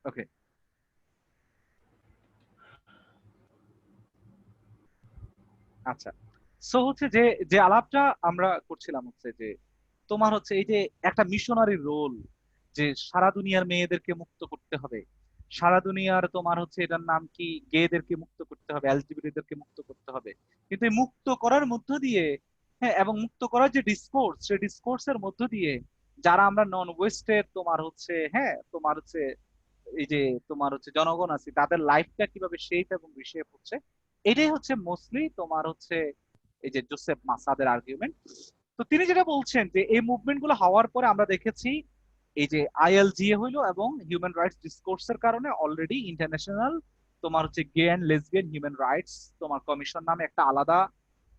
ওকে, আচ্ছা। সো হচ্ছে যে যে আলাপটা আমরা করছিলাম হচ্ছে যে তোমার হচ্ছে এই যে একটা মিশনারি রোল, যে সারা দুনিয়ার মেয়েদেরকে মুক্ত করতে হবে, সারা দুনিয়ার তোমার হচ্ছে এটার নাম কি গেদেরকে মুক্ত করতে হবে, এলজিবিটিদেরকে মুক্ত করতে হবে। কিন্তু এই মুক্ত করার মধ্য দিয়ে, হ্যাঁ, এবং মুক্ত করার যে ডিসকোর্স, সেই ডিসকোর্সের মধ্য দিয়ে যারা আমরা নন ওয়েস্টের তোমার হচ্ছে, হ্যাঁ, তোমার হচ্ছে এই যে তোমার হচ্ছে জনগণ আছে, তাদের লাইফটা কিভাবে শেপ এবং রিশেপ হচ্ছে, এটাই হচ্ছে মোস্টলি তোমার হচ্ছে এই যে জোসেফ মাসাদের আর্গুমেন্ট। তো তিনি যেটা বলছেন যে এই মুভমেন্ট গুলো হওয়ার পরে আমরা দেখেছি এই যে আইএলজিএ হইলো এবং হিউম্যান রাইটস ডিসকোর্সের কারণে অলরেডি ইন্টারন্যাশনাল তোমার হচ্ছে গে অ্যান্ড লেসবিয়ান হিউম্যান রাইটস তোমার কমিশন নামে একটা আলাদা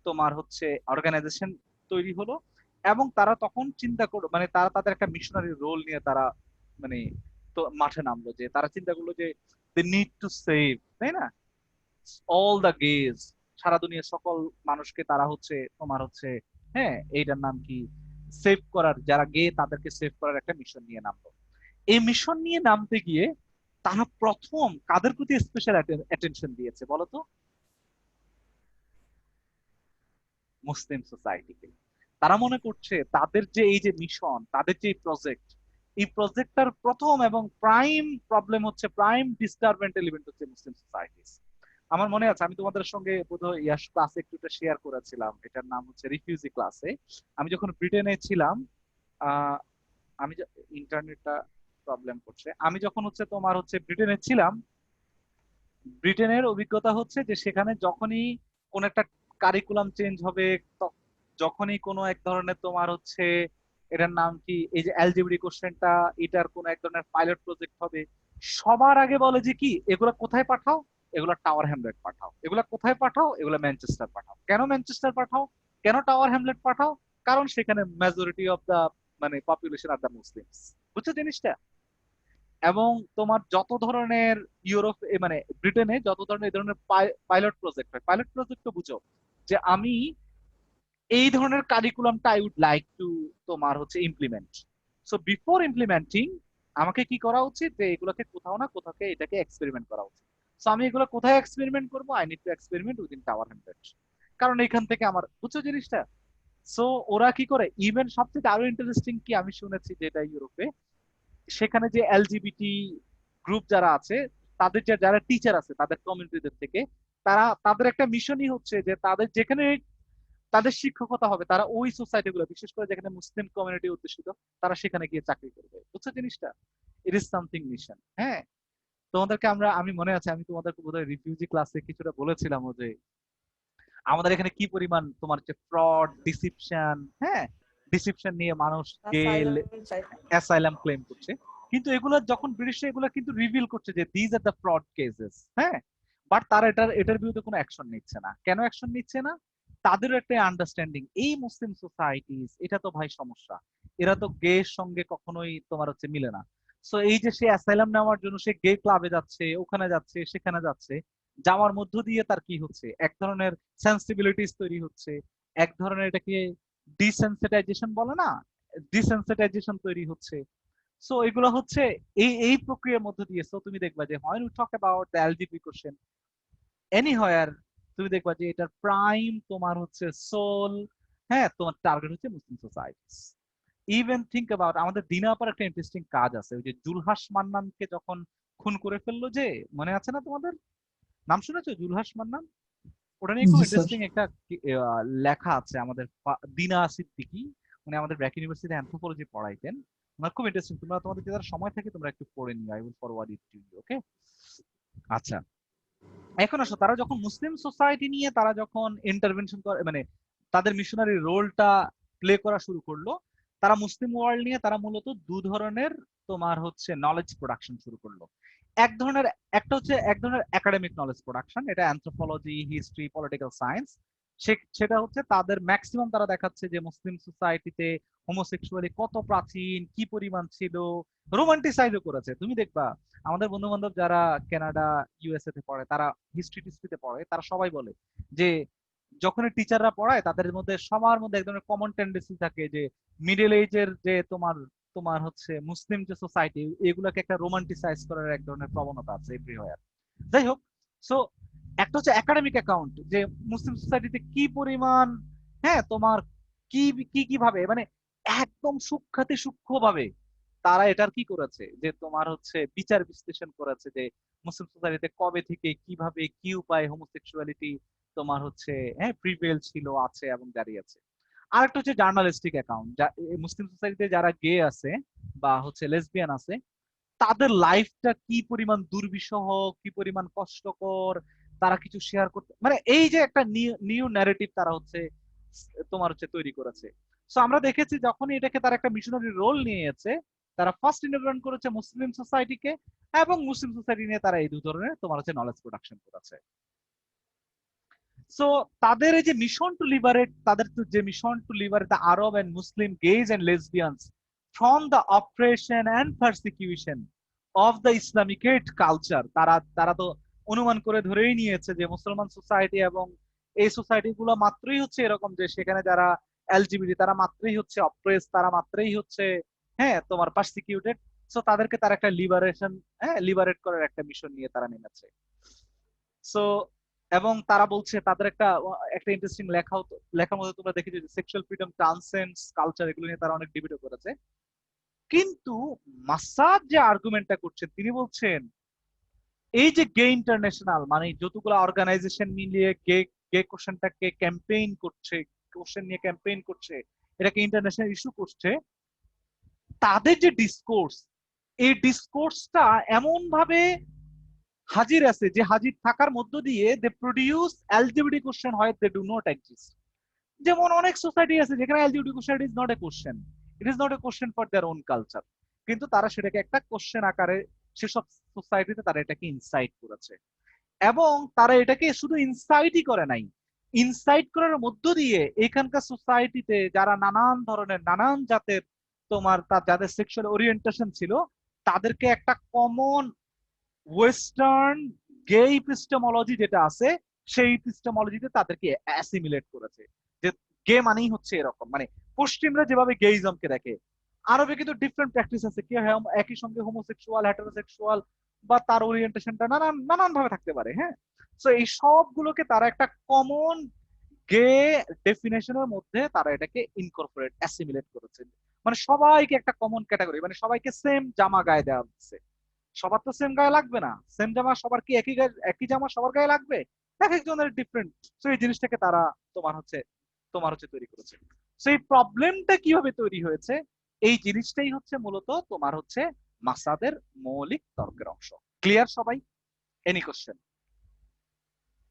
তোমার হচ্ছে অর্গানাইজেশন তৈরি হলো। এবং তারা তখন চিন্তা করলো, মানে তারা তাদের একটা মিশনারি রোল নিয়ে তারা মানে তো মাঠে নামলো, যে তারা চিন্তা করলো যে দে নিড টু সেভ, তাই না, অল দা গেজ, সারা দুনিয়ার সকল মানুষকে তারা হচ্ছে তোমার হচ্ছে, হ্যাঁ, এইটার নাম কি সেভ করার, যারা গে তাদেরকে সেভ করার একটা মিশন নিয়ে নামলো। এই মিশন নিয়ে নামতে গিয়ে তারা প্রথম কাদের প্রতি স্পেশাল অ্যাটেনশন দিয়েছে বলতো? মুসলিম সোসাইটিকে। তারা মনে করছে তাদের যে এই যে মিশন, তাদের যে প্রজেক্ট, এই প্রজেক্টটার প্রথম এবং প্রাইম প্রবলেম হচ্ছে, প্রাইম ডিস্টারবেন্ট এলিমেন্ট হচ্ছে মুসলিম সোসাইটি। আমার মনে আছে আমি তোমাদের সঙ্গে বোধহয় ইয়াস ক্লাসে একটু শেয়ার করেছিলাম, এটার নাম হচ্ছে রিফিউজি ক্লাসে। আমি যখন ব্রিটেনে ছিলাম, আহ আমি ইন্টারনেটটা প্রবলেম করছে, আমি যখন হচ্ছে তোমার হচ্ছে ব্রিটেনে ছিলাম, ব্রিটেনের অভিজ্ঞতা হচ্ছে যে সেখানে যখনই কোন একটা কারিকুলাম চেঞ্জ হবে, যখনই কোনো এক ধরনের তোমার হচ্ছে এটার নাম কি এই যে এলজিবিটি কোশ্চেনটা, এটার কোন এক ধরনের পাইলট প্রজেক্ট হবে, সবার আগে বলে যে কি এগুলা কোথায় পাঠাও, এগুলা টাওয়ার হ্যামলেট পাঠাও, এগুলা কোথায় পাঠাও, এগুলা ম্যানচেস্টার পাঠাও। কেন ম্যানচেস্টার পাঠাও, কেন টাওয়ার হ্যামলেট পাঠাও? কারণ সেখানে মেজরিটি অফ দা মানে পপুলেশন আর দা মুসলিমস। বুঝছো জিনিসটা? এবং তোমার যত ধরনের ইউরোপ মানে ব্রিটেনে যত ধরনের এই ধরনের পাইলট প্রজেক্ট হয়, পাইলট প্রজেক্ট তো বুঝো যে আমি এই ধরনের কারিকুলামটা আই উড লাইক টু তোমার হচ্ছে ইমপ্লিমেন্ট। সো বিফোর ইমপ্লিমেন্টিং আমাকে কি করা উচিত, যে এগুলোকে কোথাও না কোথাও এটাকে এক্সপেরিমেন্ট করা উচিত। সো আমি এগুলো কোথায় এক্সপেরিমেন্ট করবো, I need to experiment within tower Hamlet. কারণ এখান থেকে আমার, বুঝছো জিনিসটা? সো ওরা কি করে, ইভেন সবথেকে আরো ইন্টারেস্টিং কি আমি শুনেছি যেটা ইউরোপে, সেখানে যে এলজিবিটি গ্রুপ যারা আছে, তাদের যে যারা টিচার আছে তাদের কমিউনিটিদের থেকে, তারা তাদের একটা মিশনই হচ্ছে যে তাদের যেখানে তাদের শিক্ষকতা হবে, তারা ওই সোসাইটি গুলো, বিশেষ করে যেখানে মুসলিম কমিউনিটি অধ্যুষিত, তারা সেখানে গিয়ে চাকরি করবে। বুঝছো জিনিসটা? It is something mission. হ্যাঁ, তোমাদেরকে আমি মনে আছে আমি তোমাদেরকে বোধহয় রিফিউজি ক্লাসে কিছুটা বলেছিলাম যে আমাদের এখানে কি পরিমাণ তোমার হচ্ছে ফ্রড, ডিসিপশন, হ্যাঁ, ডিসিপশন নিয়ে মানুষ গেল অ্যাসাইলাম চাই। অ্যাসাইলাম ক্লেম করছে। কিন্তু এগুলো যখন ব্রিটিশরা এগুলো কিন্তু রিভিল করছে যে these are the fraud cases, হ্যাঁ, বাট তারা এটার বিরুদ্ধে কোনো অ্যাকশন নিচ্ছে না। কেন অ্যাকশন নিচ্ছে না? তাদেরও একটা আন্ডারস্ট্যান্ডিং, এই মুসলিম সোসাইটিস এটা তো ভাই সমস্যা, এরা তো গে এর সঙ্গে কখনোই তোমার হচ্ছে মিলে না। সো এই যে সে অ্যাসাইলাম নেওয়ার জন্য সে গে ক্লাবে যাচ্ছে, ওখানে যাচ্ছে, সেখানে যাচ্ছে, যাওয়ার মধ্য দিয়ে তার কি হচ্ছে, এক ধরনের সেন্সিবিলিটিস তৈরি হচ্ছে, এক ধরনের এটাকে ডিসেনসিটাইজেশন বলে না, ডিসেনসিটাইজেশন তৈরি হচ্ছে। সো এগুলো হচ্ছে এই এই প্রক্রিয়ার মধ্য দিয়ে। সো তুমি দেখবা যে when we talk about the LGBT question anywhere, তুমি দেখবা যে এটার প্রাইম তোমার হচ্ছে সোল, হ্যাঁ, তোমার টার্গেট হচ্ছে মুসলিম সোসাইটিস। ইভেন থিঙ্ক অ্যাবাউট আমাদের দিনা আপার একটা ইন্টারেস্টিং কাজ আছে, ওই যে জুলহাস মান্নানকে যখন খুন করে ফেললো, যে মনে আছে না তোমাদের? নাম শুনেছো জুলহাস মান্নান? ওটা নিয়ে খুব জি স্যার। ইন্টারেস্টিং একটা লেখা আছে আমাদের দিনা সিদ্দিকী, মানে আমাদের ব্র্যাক ইউনিভার্সিটি অ্যানথ্রোপোলজি পড়াইতেন। ওনার খুব ইন্টারেস্টিং, তোমরা তোমাদের যারা সময় থাকে তোমরা একটু পড়ে নিও, I will forward it to you, okay? আচ্ছা, এখন আসো, তারা যখন মুসলিম সোসাইটি নিয়ে তারা যখন ইন্টারভেনশন করে, মানে তাদের মিশনারি রোলটা প্লে করা শুরু করলো, তারা মুসলিম ওয়ার্ল্ড নিয়ে তারা মূলত দু ধরনের তোমার হচ্ছে নলেজ প্রোডাকশন শুরু করলো। এক ধরনের, একটা হচ্ছে এক ধরনের একাডেমিক নলেজ প্রোডাকশন, এটা অ্যানথ্রোপোলজি, হিস্ট্রি, পলিটিক্যাল সায়েন্স। সেটা হচ্ছে তাদের ম্যাক্সিমাম তারা দেখাচ্ছে যে মুসলিম সোসাইটিতে হোমোসেক্সুয়ালি কত প্রাচীন, কি পরিমাণ ছিল, রোমান্টিসাইজও করেছে। তুমি দেখবা আমাদের বন্ধু বান্ধব যারা কানাডা, ইউএসএ তে পড়ে, তারা হিস্ট্রি টিস্ট্রিতে পড়ে, তারা সবাই বলে যে যখনই টিচাররা পড়ায় তাদের মধ্যে সবার মধ্যে এক ধরনের কমন টেন্ডেন্সি থাকে যে মিডল এজের যে তোমার তোমার হচ্ছে মুসলিম যে সোসাইটি এগুলোকে একটা রোমান্টিসাইজ করার এক ধরনের প্রবণতা আছে এভরিওয়্যার। যাই হোক, সো একটা হচ্ছে একাডেমিক অ্যাকাউন্ট যে মুসলিম সোসাইটিতে কি পরিমাণ, হ্যাঁ তোমার কি কি ভাবে মানে একদম সূক্ষ্মাতি সূক্ষ্ম ভাবে তারা এটার কি করেছে যে তোমার হচ্ছে বিচার বিশ্লেষণ করেছে যে মুসলিম সোসাইটিতে কবে থেকে কিভাবে কি উপায় হোমোসেক্সুয়ালিটি তোমার হচ্ছে হ্যাঁ প্রিভেল ছিল, আছে এবং দাঁড়িয়ে আছে। আরেকটা হচ্ছে জার্নালিস্টিক অ্যাকাউন্ট, মুসলিম সোসাইটিতে যারা গে আছে বা হচ্ছে লেসবিয়ান আছে তাদের লাইফটা কি পরিমাণ দুর্বিষহ, কি পরিমাণ কষ্টকর, তারা কিছু শেয়ার করতে মানে এই যে একটা নিউ ন্যারেটিভ তারা হচ্ছে তোমার হচ্ছে তৈরি করেছে। সো আমরা দেখেছি যখনই এটাকে তারা একটা মিশনারি রোল নিয়েছে, তারা ফার্স্ট ইন্টারভিউ করেছে মুসলিম সোসাইটিকে, এবং মুসলিম সোসাইটি নিয়ে তারা এই দু ধরনের তোমার হচ্ছে নলেজ প্রোডাকশন করেছে। সো তাদের এই যে মিশন টু লিবারেট, তাদের যে mission to liberate the Arab and Muslim gays and lesbians from the operation and persecution of the Islamicate culture, তারা তারা তো অনুমান করে ধরেই নিয়েছে যে মুসলমান সোসাইটি এবং এই সোসাইটি গুলো মাত্রই হচ্ছে এরকম যে সেখানে যারা এলজিবিটি তারা মাত্রই হচ্ছে অপ্রেস, তারা মাত্রই হচ্ছে হ্যাঁ তোমার পারসিকিউটেড। সো তাদেরকে তারা একটা লিবারেশন, হ্যাঁ লিবারেট করার একটা মিশন নিয়ে তারা নেমেছে। সো এবং তারা বলছে তাদের একটা একটা ইন্টারেস্টিং লেখার মধ্যে তোমরা দেখি যে সেক্সুয়াল ফ্রিডম ট্রান্সেন্ডস কালচার, এগুলো নিয়ে তারা অনেক ডিবেটও করেছে। কিন্তু মাসাদ যে আর্গুমেন্টটা করছেন তিনি বলছেন এই যে গে ইন্টারন্যাশনাল মানে যতগুলো অর্গানাইজেশন মিলিয়ে গে গে কোশ্চেনটাকে ক্যাম্পেইন করছে, কোশ্চেন নিয়ে ক্যাম্পেইন করছে, এটাকে ইন্টারন্যাশনাল ইস্যু করছে, তাদের যে ডিসকোর্স, এই ডিসকোর্সটা এমন ভাবে হাজির আছে যে হাজির থাকার মধ্য দিয়ে দে প্রডিউস এলজিবিটি কোশ্চেন হয় দে ডু নট এক্সিস্ট। যেমন অনেক সোসাইটি আছে যেখানে LGBT question is not a question, it is not a question for their own culture, কিন্তু তারা সেটাকে একটা কোশ্চেন আকারে সেসব সোসাইটিতে তারা এটাকে ইনসাইট করেছে। এবং তারা এটাকে শুধু ইনসাইটই করে নাই, ইনসাইট করার মধ্য দিয়ে এখানকার সোসাইটিতে যারা নানান ধরনের নানান জাতের তোমার তার যাদের সেক্সুয়াল ওরিয়েন্টেশন ছিল তাদেরকে একটা কমন ওয়েস্টার্ন গে ইপিস্টেমোলজি যেটা আছে সেই ইপিস্টেমোলজিতে তাদেরকে অ্যাসিমিলেট করেছে যে গে মানেই হচ্ছে এরকম, মানে পশ্চিমরা যেভাবে গেইজমকে দেখে, আরবে কিন্তু ডিফারেন্ট প্র্যাকটিস আছে, কি হয় একই সঙ্গে হোমোসেক্সুয়াল হেটারোসেক্সুয়াল বা তার ওরিয়েন্টেশনটা নানান নানান ভাবে থাকতে পারে, হ্যাঁ। সো এই সবগুলোকে তারা একটা কমন গে ডেফিনেশনের মধ্যে তারা এটাকে ইনকর্পোরেট অ্যাসিমিলেট করেছে, মানে সবাইকে একটা কমন ক্যাটাগরি, মানে সবাইকে সেম জামা গায়ে দেওয়া হচ্ছে। সবার তো সেম গায়ে লাগবে না, সেম জামা সবার কি একই গায়ে একই জামা সবার গায়ে লাগবে, এক একজনের ডিফারেন্ট। তো এই জিনিসটাকে তারা তোমার হচ্ছে তৈরি করেছে। সেই প্রবলেমটা কিভাবে তৈরি হয়েছে, এই জিনিসটাই হচ্ছে মূলত তোমার হচ্ছে মাসাদের মৌলিক তর্কের অংশ। ক্লিয়ার সবাই? Any question?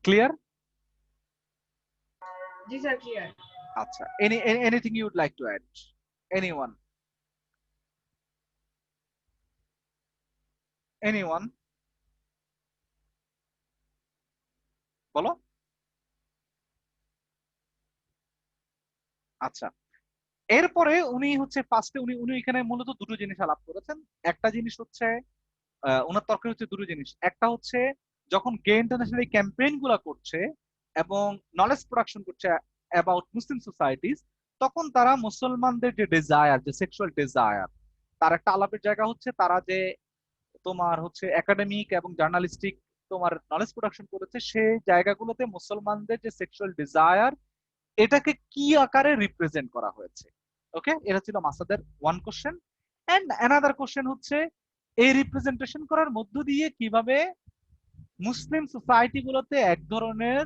ক্লিয়ার? জি স্যার, ক্লিয়ার। আচ্ছা, anything you would like to add? Anyone? Anyone বলো। আচ্ছা, এরপরে উনি হচ্ছে ফার্স্টে উনি উনি এখানে মূলত দুটো জিনিস আলাপ করেছেন। একটা জিনিস হচ্ছে ওনার তর্কে হচ্ছে দুটো জিনিস, একটা হচ্ছে যখন গে ইন্টারন্যাশনাল ক্যাম্পেইন গুলা করছে এবং নলেজ প্রোডাকশন করছে অ্যাবাউট মুসলিম সোসাইটিস, তখন তারা মুসলমানদের যে ডিজায়ার, যে সেক্সুয়াল ডিজায়ার, তার একটা আলাপের জায়গা হচ্ছে তারা যে তোমার হচ্ছে একাডেমিক এবং জার্নালিস্টিক তোমার নলেজ প্রোডাকশন করেছে সেই জায়গাগুলোতে মুসলমানদের যে সেক্সুয়াল ডিজায়ার এটাকে কি আকারে রিপ্রেজেন্ট করা হয়েছে। ওকে, এটা ছিল মাসাদের one question. And another question হচ্ছে এই রিপ্রেজেন্টেশন করার মধ্য দিয়ে কিভাবে মুসলিম সোসাইটি গুলোতে এক ধরনের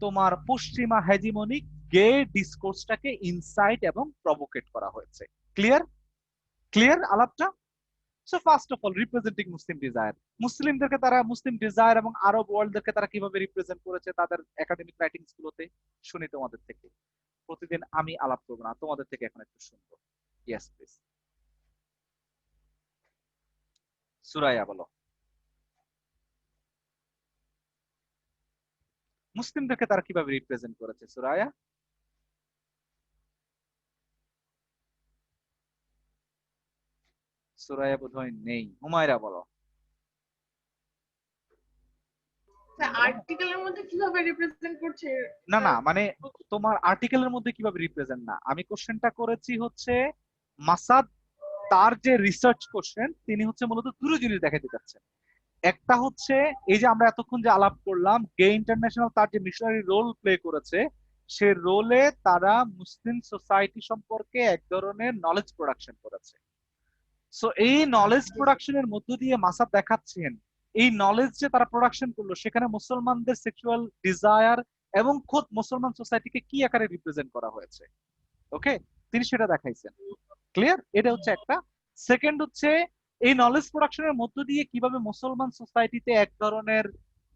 তোমার পশ্চিমা হেজিমনিক গে ডিসকোর্সটাকে ইনসাইট এবং প্রভোকেট করা হয়েছে। ক্লিয়ার? ক্লিয়ার আলাপটা? So first of all representing Muslim desire, মুসলিমদেরকে তারা মুসলিম ডিজায়ার এবং আরব ওয়ার্ল্ডদেরকে তারা কিভাবে রিপ্রেজেন্ট করেছে তাদের একাডেমিক রাইটিংস গুলোতে শুনি তোমাদের থেকে। প্রতিদিন আমি আলাপ করবো না, তোমাদের থেকে এখন একটু শুনবো। ইয়েস প্লিজ, সুরাইয়া বলো। মুসলিমদেরকে তারা কিভাবে রিপ্রেজেন্ট করেছে সুরাইয়া? সুরাইয়া বোধহয় নেই, হুমায়রা বলো। আর্টিকেলের মধ্যে কিভাবে রিপ্রেজেন্ট করছে? না না, মানে তোমার আর্টিকেলের মধ্যে কিভাবে রিপ্রেজেন্ট না, আমি কোশ্চেনটা করেছি হচ্ছে মাসাদ তার যে রিসার্চ কোশ্চেন তিনি হচ্ছে মূলত দুটো জিনিস দেখাতে চাচ্ছেন। একটা হচ্ছে এই যে আমরা এতক্ষণ যে আলাপ করলাম গে ইন্টারন্যাশনাল তার যে মিশনারি রোল প্লে করেছে, সে রোলে তারা মুসলিম সোসাইটি সম্পর্কে এক ধরনের নলেজ প্রোডাকশন করেছে। সো এই নলেজ প্রোডাকশনের মধ্য দিয়ে মাসাব দেখাচ্ছেন এই নলেজ যে তারা প্রোডাকশন করলো সেখানে মুসলমানদের সেক্সুয়াল ডিজায়ার এবং খোদ মুসলমান সোসাইটিকে কি আকারে রিপ্রেজেন্ট করা হয়েছে। ওকে, তিনি সেটা দেখাইছেন। ক্লিয়ার? এটা হচ্ছে একটা। সেকেন্ড হচ্ছে এই নলেজ প্রোডাকশনের মধ্য দিয়ে কিভাবে মুসলমান সোসাইটিতে এক ধরনের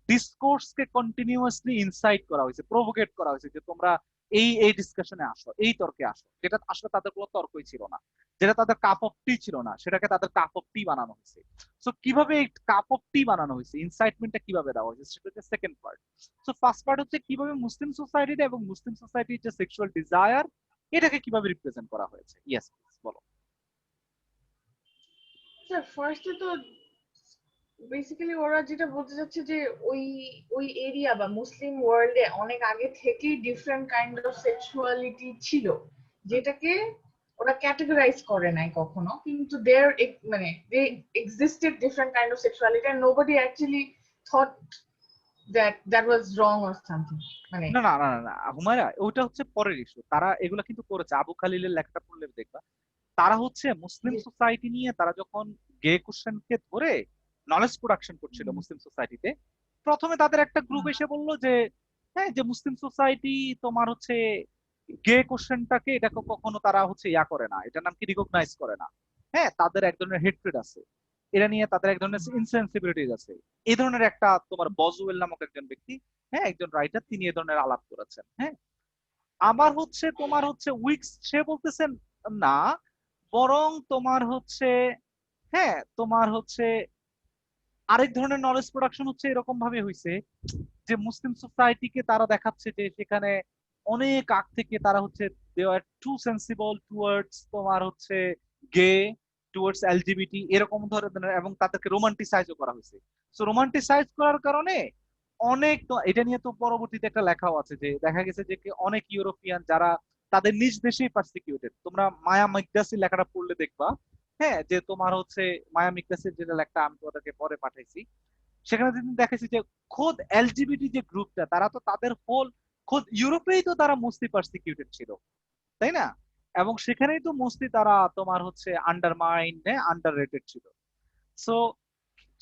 ডিসকোর্সকে কন্টিনিউয়াসলি ইনসাইট করা হয়েছে, প্রভোকেট করা হয়েছে যে তোমরা এই এই ডিসকাশনে আসো, এই তর্কে আসো, যেটা আসলে তাদের কোনো তর্কই ছিল না, যেটা তাদের কাপ অফ টি ছিল না, সেটাকে তাদের কাপ অফ টি বানানো হয়েছে। সো কিভাবে এই কাপ অফ টি বানানো হয়েছে, ইনসাইটমেন্টটা কিভাবে দেওয়া হয়েছে, সেটা হচ্ছে second part. So first part হচ্ছে কিভাবে মুসলিম সোসাইটিতে এবং মুসলিম সোসাইটির যে সেক্সুয়াল ডিজায়ার এটাকে কিভাবে রিপ্রেজেন্ট করা হয়েছে। ইয়েস বলো। স্যার ফার্স্টে তো বেসিক্যালি ওরা যেটা বলতে চাচ্ছে যে ওই ওই এরিয়া বা মুসলিম ওয়ার্ল্ডে অনেক আগে থেকেই ডিফারেন্ট কাইন্ড অফ সেক্সুয়ালিটি ছিল, যেটাকে ওরা ক্যাটেগরাইজ করে নাই কখনো, কিন্তু দেয়ার মানে they existed different kind of sexuality and nobody actually thought that was wrong or something. মানে না না না না না, হুমায়রা ওটা হচ্ছে পরের ইস্যু। তারা এগুলা কিন্তু করেছে, আবু খালিলের লেখাটা পড়লে দেখবা তারা হচ্ছে মুসলিম সোসাইটি নিয়ে তারা যখন গে কোশ্চেনকে ধরে নলেজ প্রোডাকশন করছিল মুসলিম সোসাইটিতে, প্রথমে তাদের একটা গ্রুপ এসে বললো যে হ্যাঁ যে মুসলিম সোসাইটি তোমার হচ্ছে গে কোশ্চেনটাকে এটাকে কখনো তারা হচ্ছে ইয়া করে না, এটার নাম কি রিকগনাইজ করে না। হ্যাঁ, তাদের এক ধরনের হেট্রেড আছে, এটা নিয়ে তাদের এক ধরনের ইনসেন্সিবিলিটিজ আছে। এই ধরনের একটা তোমার বজওয়েল নামক একজন ব্যক্তি, হ্যাঁ একজন রাইটার, তিনি এই ধরনের আলাপ করেছেন। হ্যাঁ, আবার হচ্ছে তোমার হচ্ছে উইকস সে বলতেছেন না, বরং তোমার হচ্ছে হ্যাঁ তোমার হচ্ছে আরেক ধরনের নলেজ প্রোডাকশন হচ্ছে এরকম ভাবে হয়েছে যে মুসলিম সোসাইটিকে তারা দেখাচ্ছে যে সেখানে অনেক আগ থেকে তারা হচ্ছে দে আর টু সেন্সিবল টুয়ার্ডস তোমার হচ্ছে গে, টুয়ার্ডস এলজিবিটি এরকম ধরনের, এবং তাদেরকে রোমান্টিসাইজও করা হয়েছে। সো রোমান্টিসাইজ করার কারণে অনেক এটা নিয়ে তো পরবর্তীতে একটা লেখাও আছে যে দেখা গেছে যে অনেক ইউরোপিয়ান যারা তাদের নিজ দেশেই পারসিকিউটেড, তোমরা মায়া মিগদাসির লেখাটা পড়লে দেখবা, হ্যাঁ যে তোমার হচ্ছে মায়া মিগদাসির যেটা লেখা আমি তোমাদেরকে পরে পাঠাইছি, সেখানে যদি দেখাচ্ছি যে খোদ এলজিবিটি যে গ্রুপটা তারা তো তাদের হোল খোদ ইউরোপেই তো তারা মোস্টলি পারসিকিউটেড ছিল, তাই না? এবং সেখানেই তো মোস্টলি তারা তোমার হচ্ছে আন্ডারমাইন্ড, আন্ডার রেটেড ছিল। সো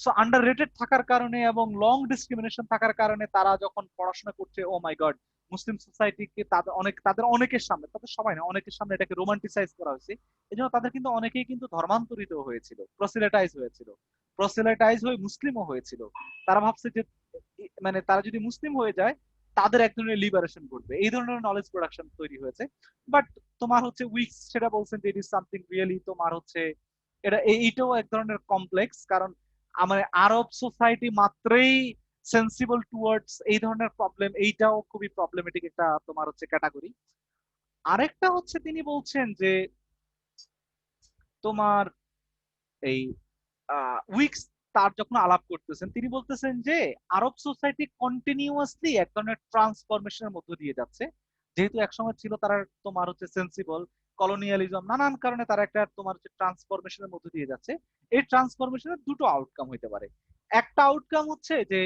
সো আন্ডার রেটেড থাকার কারণে এবং লং ডিসক্রিমিনেশন থাকার কারণে তারা যখন পড়াশোনা করছে, ও মাই গড, মুসলিম সোসাইটিকে তাদের অনেকের সামনে, তাদের সবাই না অনেকের সামনে এটাকে রোমান্টিসাইজ করা হয়েছে। এই জন্য তাদের কিন্তু অনেকেই কিন্তু ধর্মান্তরিত হয়েছিল, প্রসিলেটাইজ হয়েছিল, প্রসিলেটাইজ হয়ে মুসলিমও হয়েছিল। তারা ভাবছে যে মানে তারা যদি মুসলিম হয়ে যায় তাদের এক ধরনের লিবারেশন করবে, এই ধরনের নলেজ প্রোডাকশন তৈরি হয়েছে। বাট তোমার হচ্ছে উইকস সেটা বলছেন যে ইট ইজ সামথিং রিয়েলি তোমার হচ্ছে এটা এইটাও এক ধরনের কমপ্লেক্স, কারণ আমার আরব সোসাইটি মাত্রই সেন্সিবল টুয়ার্ডস এই ধরনের প্রবলেম, এইটাও খুবই প্রবলেমেটিক একটা তোমার হচ্ছে ক্যাটাগরি। আরেকটা হচ্ছে তিনি বলছেন যে তোমার এই উইকস তার যখন আলাপ করতেছেন তিনি বলতেছেন যে আরব সোসাইটি কন্টিনিউয়াসলি এক ধরনের ট্রান্সফরমেশনের মধ্য দিয়ে যাচ্ছে, যেহেতু একসময় ছিল তারা তোমার হচ্ছে সেন্সিবল, কলোনিয়ালিজম নানান কারণে তারা একটা তোমার হচ্ছে ট্রান্সফরমেশনের মধ্য দিয়ে যাচ্ছে। এই ট্রান্সফরমেশনের দুটো আউটকাম হইতে পারে। একটা আউটকাম হচ্ছে যে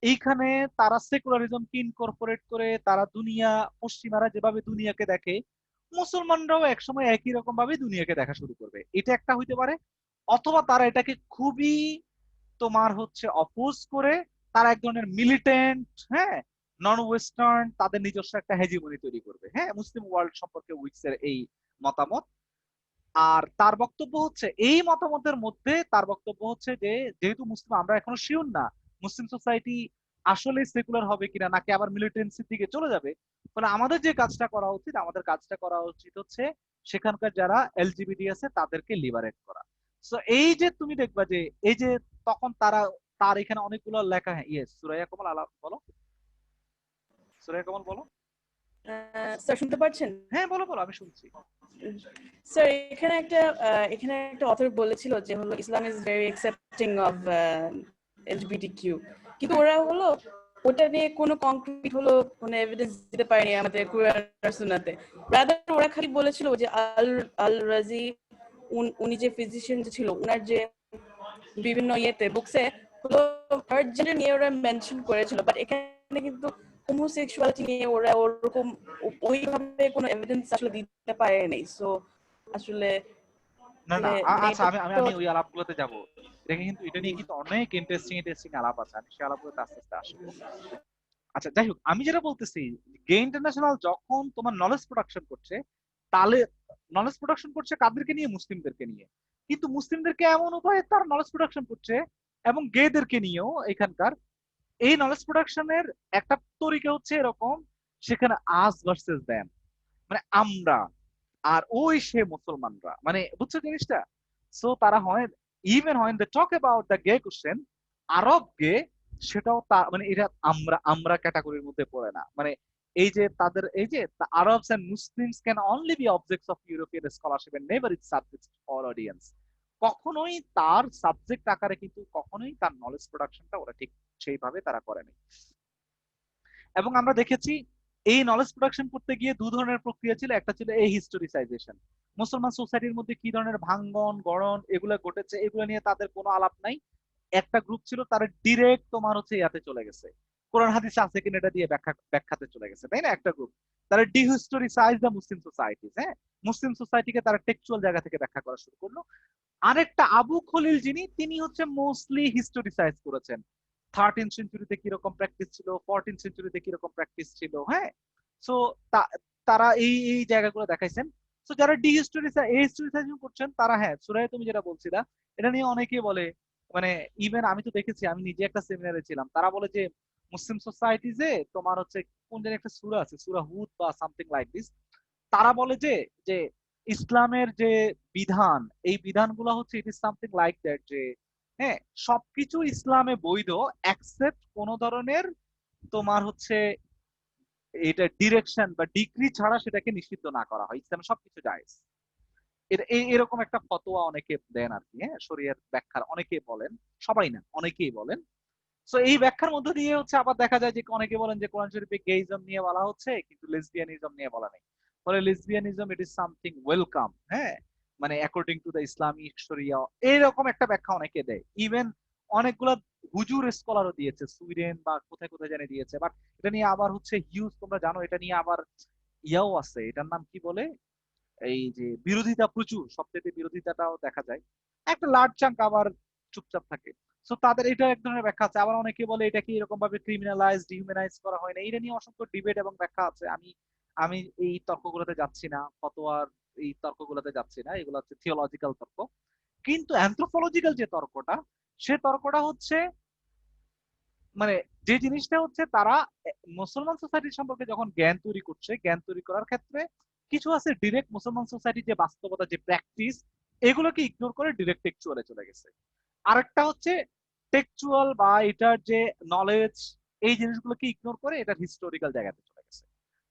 এইখানে তারা সেকুলারিজমকে ইনকর্পোরেট করে তারা দুনিয়া, পশ্চিমারা যেভাবে দুনিয়াকে দেখে মুসলমানরাও একসময় একই রকম ভাবে দুনিয়াকে দেখা শুরু করবে, এটা একটা হইতে পারে। অথবা তারা এটাকে খুবই তোমার হচ্ছে অপোজ করে তারা এক ধরনের মিলিটেন্ট, হ্যাঁ নন ওয়েস্টার্ন তাদের নিজস্ব একটা হেজিমনি তৈরি করবে। হ্যাঁ, মুসলিম ওয়ার্ল্ড সম্পর্কে উইকসের এই মতামত। আর তার বক্তব্য হচ্ছে এই মতামতের মধ্যে তার বক্তব্য হচ্ছে যে যেহেতু মুসলিম আমরা এখনো শিওর না মুসলিম সোসাইটি আসলে সেকুলার হবে কিনা নাকি আবার মিলিটেন্সির দিকে চলে যাবে, ফলে আমাদের যে কাজটা করা উচিত, আমাদের কাজটা করা উচিত হচ্ছে সেখানকার যারা এলজিবিটি আছে তাদেরকে লিবারেট করা। সো এই যে তুমি দেখবা যে এই যে তখন তারা তার এখানে অনেকগুলো লেখা, হ্যাঁ ইয়েস সুরাইয়া কমল আলাপ বলো, সুরাইয়া কমল বলো। স্যার শুনতে পাচ্ছেন? হ্যাঁ বলো বলো, আমি শুনছি। স্যার এখানে একটা অথর বলেছিল যে হলো Islam is very accepting of LGBTQ, কিন্তু ওরা হলো ওটা নিয়ে কোনো কংক্রিট হলো কোনো এভিডেন্স দিতে পারেনি আমাদের কুরআন আর সুন্নাতে। রাদার ওরা খালি বলেছিল যে আল রাজি উনি যে ফিজিশিয়ান ছিল ওনার যে বিভিন্ন ইয়েতে বুকসে হলো থার্ড জেন্ডার নিয়ে ওরা মেনশন করেছিল, বাট এখানে কিন্তু হোমোসেক্সুয়ালিটি নিয়ে ওরা ওরকম ওইভাবে কোনো এভিডেন্স আসলে দিতে পারে নাই। সো আসলে না না মানে আচ্ছা, এটা আমি আমি তো আমি ওই আলাপগুলোতে যাব। এটা নিয়ে কিন্তু অনেক ইন্টারেস্টিং আলাপ আছে, আমি সেই আলাপগুলোতে আস্তে আস্তে আসবো। আচ্ছা যাই হোক, আমি যেটা বলতেছি, গে ইন্টারন্যাশনাল যখন তোমার নলেজ প্রোডাকশন করছে, তাহলে নলেজ প্রোডাকশন করছে কাদেরকে নিয়ে? মুসলিমদেরকে নিয়ে। কিন্তু মুসলিমদেরকে এমন উপায়ে তার নলেজ প্রোডাকশন করছে, এবং গেদেরকে নিয়েও এখানকার এই নলেজ প্রোডাকশনের একটা তরিকা হচ্ছে এরকম, সেখানে আস ভার্সেস দেম, মানে আমরা আর ওই সে মুসলমানরা, মানে বুঝছো জিনিসটা? সো তারা হয়, ইভেন হয় they talk about the gay question, Arab gay, সেটাও মানে এটা আমরা ক্যাটাগরির মধ্যে পড়ে না। মানে এই যে তাদের এই যে Arabs and Muslims can only be objects of European scholarship and never its subjects for audience. কখনোই তার সাবজেক্ট আকারে কিন্তু কখনোই তার নলেজ প্রোডাকশনটা ওরা ঠিক সেইভাবে তারা করেনি। এবং আমরা দেখেছি এই নলেজ প্রোডাকশন করতে গিয়ে দু ধরনের প্রক্রিয়া ছিল। একটা ছিল এই হিস্টোরিসাইজেশন, মুসলমান সোসাইটির মধ্যে কি ধরনের ভাঙ্গন গড়ন এগুলো ঘটেছে এগুলো নিয়ে তাদের কোনো আলাপ নাই। একটা গ্রুপ ছিল তারা ডিরেক্ট তোমার হচ্ছে ইয়াতে চলে গেছে, কোরআন হাদিস আছে কিনা এটা দিয়ে ব্যাখ্যাতে চলে গেছে, তাই না? একটা গ্রুপ তারা ডিহিস্টোরিসাইজ দ্য মুসলিম সোসাইটি, হ্যাঁ, মুসলিম সোসাইটিকে তারা টেক্সচুয়াল জায়গা থেকে ব্যাখ্যা করা শুরু করলো। আরেকটা আবু খলিল যিনি, তিনি হচ্ছে মোস্টলি হিস্টোরিসাইজ করেছেন 13th সেঞ্চুরিতে কিরকম প্র্যাকটিস ছিল, 14th সেঞ্চুরিতে কিরকম প্র্যাকটিস ছিল, হ্যাঁ। সো তারা এই এই জায়গাগুলো দেখাইছেন। সো যারা হিস্টোরিসাইজিং করছেন তারা, হ্যাঁ, সূরায়ে তুমি যেটা বলছিলা এটা নিয়ে অনেকেই বলে, মানে ইভেন আমি তো দেখেছি, আমি নিজে একটা সেমিনারে ছিলাম, তারা বলে যে মুসলিম সোসাইটিজে তোমার হচ্ছে কোন জানি একটা সূরা আছে, সূরা হুদ বা সামথিং লাইক দিস, তারা বলে যে যে ইসলামের যে বিধান, এই বিধানগুলো হচ্ছে it is something like that, যে হ্যাঁ, সবকিছু ইসলামে বৈধ এক্সেপ্ট কোন ধরনের তোমার হচ্ছে এটা ডিরেকশন বা ডিগ্রি ছাড়া সেটাকে নিষিদ্ধ না করা হয়, ইসলামে সবকিছু জায়েজ। এরকম একটা ফতোয়া অনেকে দেন আর কি, হ্যাঁ, শরীয়ত ব্যাখ্যার অনেকে বলেন, সবাই না অনেকেই বলেন। সো এই ব্যাখ্যার মধ্য দিয়ে হচ্ছে আবার দেখা যায় যে অনেকে বলেন যে কোরআন শরীফে গেইজম নিয়ে বলা হচ্ছে কিন্তু লেসবিয়ানিজম নিয়ে বলা নেই, ফলে lesbianism it is something welcome, হ্যাঁ, মানে অ্যাকর্ডিং টু দ্য ইসলামিক শরিয়া, এরকম একটা ব্যাখ্যা অনেকে দেয়। ইভেন অনেকগুলা হুজুর স্কলারও দিয়েছে, সুইডেন বা কোথায় কোথায় জানে দিয়েছে। বাট এটা নিয়ে আবার হচ্ছে হিউজ, তোমরা জানো এটা নিয়ে আবার ইয়াও আছে, এটার নাম কি বলে, এই যে বিরোধিতা প্রচুর, সবচেয়ে বিরোধিতাটাও দেখা যায়। একটা লার্জ চাঙ্ক আবার চুপচাপ থাকে। সো তাদের এটা এক ধরনের ব্যাখ্যা আছে। আবার অনেকে বলে এটা কি এরকম ভাবে ক্রিমিনালাইজ ডিহিউম্যানাইজ করা হয় না, এটা নিয়ে অসংখ্য ডিবেট এবং ব্যাখ্যা আছে। আমি আমি এই তর্কগুলোতে যাচ্ছি না, ফতোয়ার এই তর্কগুলোতে যাচ্ছি না, এগুলো হচ্ছে থিওলজিক্যাল তর্ক। কিন্তু অ্যানথ্রোপোলজিক্যাল যে তর্কটা, সে তর্কটা হচ্ছে মানে যে জিনিসটা হচ্ছে তারা মুসলমান সোসাইটি সম্পর্কে যখন জ্ঞান তৈরি করছে, জ্ঞান তৈরি করার ক্ষেত্রে কিছু আছে ডিরেক্ট মুসলমান সোসাইটির যে বাস্তবতা, যে প্র্যাকটিস, এগুলোকে ইগনোর করে ডিরেক্ট টেক্সচুয়ালে চলে গেছে। আরেকটা হচ্ছে টেক্সচুয়াল বা এটার যে নলেজ, এই জিনিসগুলোকে ইগনোর করে এটার হিস্টোরিক্যাল জায়গাতে চলে গেছে।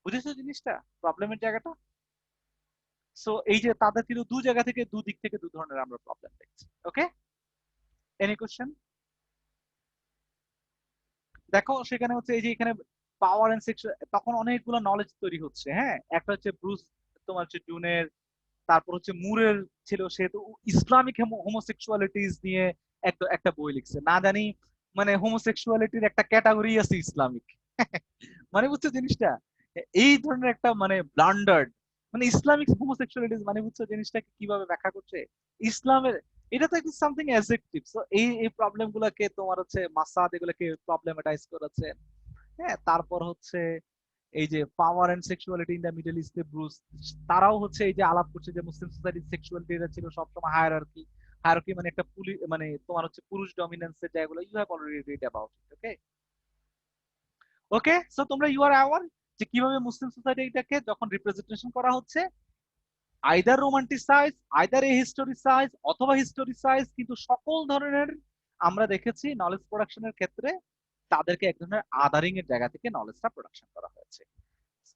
বুঝেছো জিনিসটা, প্রবলেমের জায়গাটা? সো এই যে তাদের কিন্তু দু জায়গা থেকে, দুদিক থেকে দু ধরনের আমরা প্রবলেম দেখছি। ওকে, এনি কোশ্চেন? দেখো সেখানে হচ্ছে এই যে এখানে পাওয়ার এন্ড সেক্সুয়াল, তখন অনেকগুলো নলেজ তৈরি হচ্ছে, হ্যাঁ। একটা হচ্ছে ব্রুস তোমার হচ্ছে ডুনের, তারপর হচ্ছে মুরের ছিল, সে তো ইসলামিক হোমোসেক্সুয়ালিটিস নিয়ে একটা একটা বই লিখছে, না জানি মানে হোমোসেক্সুয়ালিটির একটা ক্যাটাগরি আছে ইসলামিক মানে বুঝছো জিনিসটা, এই ধরনের একটা মানে ব্লান্ডার্ড, মানে ইসলামিক হোমোসেক্সুয়ালিটিস মানে বুঝছো জিনিসটাকে কিভাবে ব্যাখ্যা করছে ইসলামের, এটা তো একটা সামথিং অ্যাডজেক্টিভ। সো এই এই প্রবলেম গুলাকে তোমার হচ্ছে মাসাদ এগুলোকে প্রবলেমাটাইজ করেছে, হ্যাঁ। তারপর হচ্ছে এই যে power and sexuality in the middle ইস্টে ব্রুস, তারাও হচ্ছে এই যে আলাপ করছে যে মুসলিম সোসাইটির সেক্সুয়ালিটি এটা ছিল সবসময় হায়ারার্কি, হায়ারার্কি মানে একটা মানে তোমার হচ্ছে পুরুষ ডমিনেন্সের জায়গাগুলো, you have already read about it. Okay, okay, so তোমরা ইউ আর অ্যাওয়ার যে কিভাবে মুসলিম সোসাইটিটাকে যখন রিপ্রেজেন্টেশন করা হচ্ছে, either romanticize, either a historicize অথবা হিস্টোরিসাইজ, কিন্তু সকল ধরনের আমরা দেখেছি নলেজ প্রোডাকশনের ক্ষেত্রে তাদেরকে এক ধরনের আদারিং এর জায়গা থেকে নলেজটা প্রোডাকশন করা হয়েছে,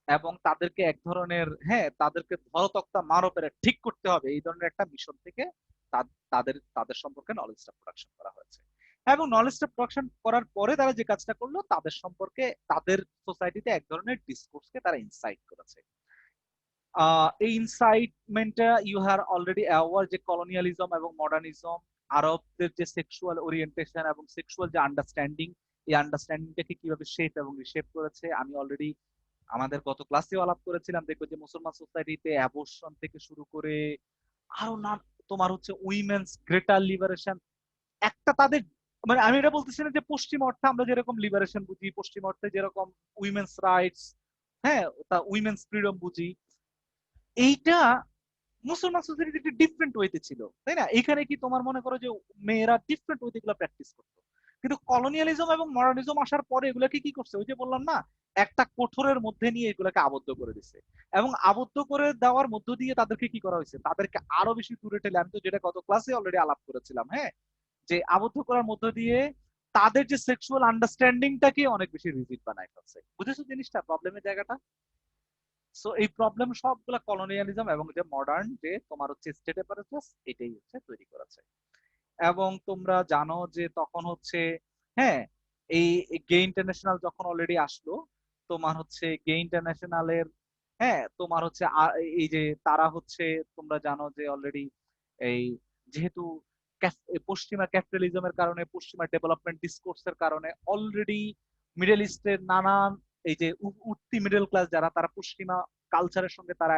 এবং তাদেরকে এক ধরনের, হ্যাঁ, তাদেরকে ধরতক্তা মারপেরে ঠিক করতে হবে এই ধরনের একটা মিশন থেকে তাদের তাদের সম্পর্কে নলেজটা প্রোডাকশন করা হয়েছে। এবং নলেজটা প্রোডাকশন করার পরে তারা যে কাজটা করলো, তাদের সম্পর্কে তাদের সোসাইটিতে এক ধরনের ডিসকোর্সকে তারা ইনসাইট করেছে। এই ইনসাইটমেন্টটা ইউ হ্যার অলরেডি অ্যাওয়ার যে কলোনিয়ালিজম এবং মডার্নিজম, আরবদের যে সেক্সুয়াল ওরিয়েন্টেশন এবং সেক্সুয়াল যে আন্ডারস্ট্যান্ডিং, এই আন্ডারস্ট্যান্ডিংটাকে কিভাবে শেপ এবং রিশেপ করেছে আমি অলরেডি আমাদের গত ক্লাসেও আলাপ করেছিলাম। দেখবো যে মুসলমান সোসাইটিতে অ্যাবর্শন থেকে শুরু করে আরো না, তোমার হচ্ছে উইমেন্স গ্রেটার লিবারেশন, একটা তাদের, মানে আমি এটা বলতেছি না যে পশ্চিম অর্থে আমরা যেরকম লিবারেশন বুঝি, পশ্চিম অর্থে যেরকম উইমেন্স রাইটস, হ্যাঁ, তা উইমেন্স ফ্রিডম বুঝি, এইটা মুসলমান সোসাইটিতে ডিফারেন্ট ওয়েতে ছিল, তাই না? এখানে কি তোমার মনে করো যে মেয়েরা ডিফারেন্ট ওয়েতে এগুলো প্র্যাকটিস করতো, কিন্তু কলোনিয়ালিজম এবং মডার্নিজম আসার পরে এগুলাকে কি করছে, ওই যে বললাম না, একটা কোঠরের মধ্যে নিয়ে এগুলাকে আবদ্ধ করে দিছে। এবং আবদ্ধ করে দেওয়ার মধ্য দিয়ে তাদেরকে কি করা হয়েছে, তাদেরকে আরো বেশি দূরে টেলে, আমি তো যেটা গত ক্লাসে অলরেডি আলাপ করেছিলাম, হ্যাঁ, যে আবদ্ধ করার মধ্য দিয়ে তাদের যে সেক্সুয়াল আন্ডারস্ট্যান্ডিংটাকে অনেক বেশি রিজিড বানায় ফেলছে। বুঝেছো জিনিসটা, প্রবলেমের জায়গাটা? সো এই প্রবলেম সবগুলা কলোনিয়ালিজম এবং যে মডার্ন যে তোমার হচ্ছে স্টেট অ্যাপারেটাস, এটাই হচ্ছে তৈরি করেছে। এবং তোমরা জানো যে তখন হচ্ছে, হ্যাঁ, এই গে ইন্টারন্যাশনাল যখন অলরেডি আসলো, তোমার হচ্ছে গে ইন্টারন্যাশনালের, হ্যাঁ, তোমার হচ্ছে এই যে তারা হচ্ছে, তোমরা জানো যে অলরেডি এই যেহেতু পশ্চিমা ক্যাপিটালিজমের কারণে, পশ্চিমা ডেভেলপমেন্ট ডিসকোর্সের কারণে অলরেডি মিডল ইস্টের নানান এই যে উঠতি মিডল ক্লাস যারা, তারা পশ্চিমা কালচারের সঙ্গে তারা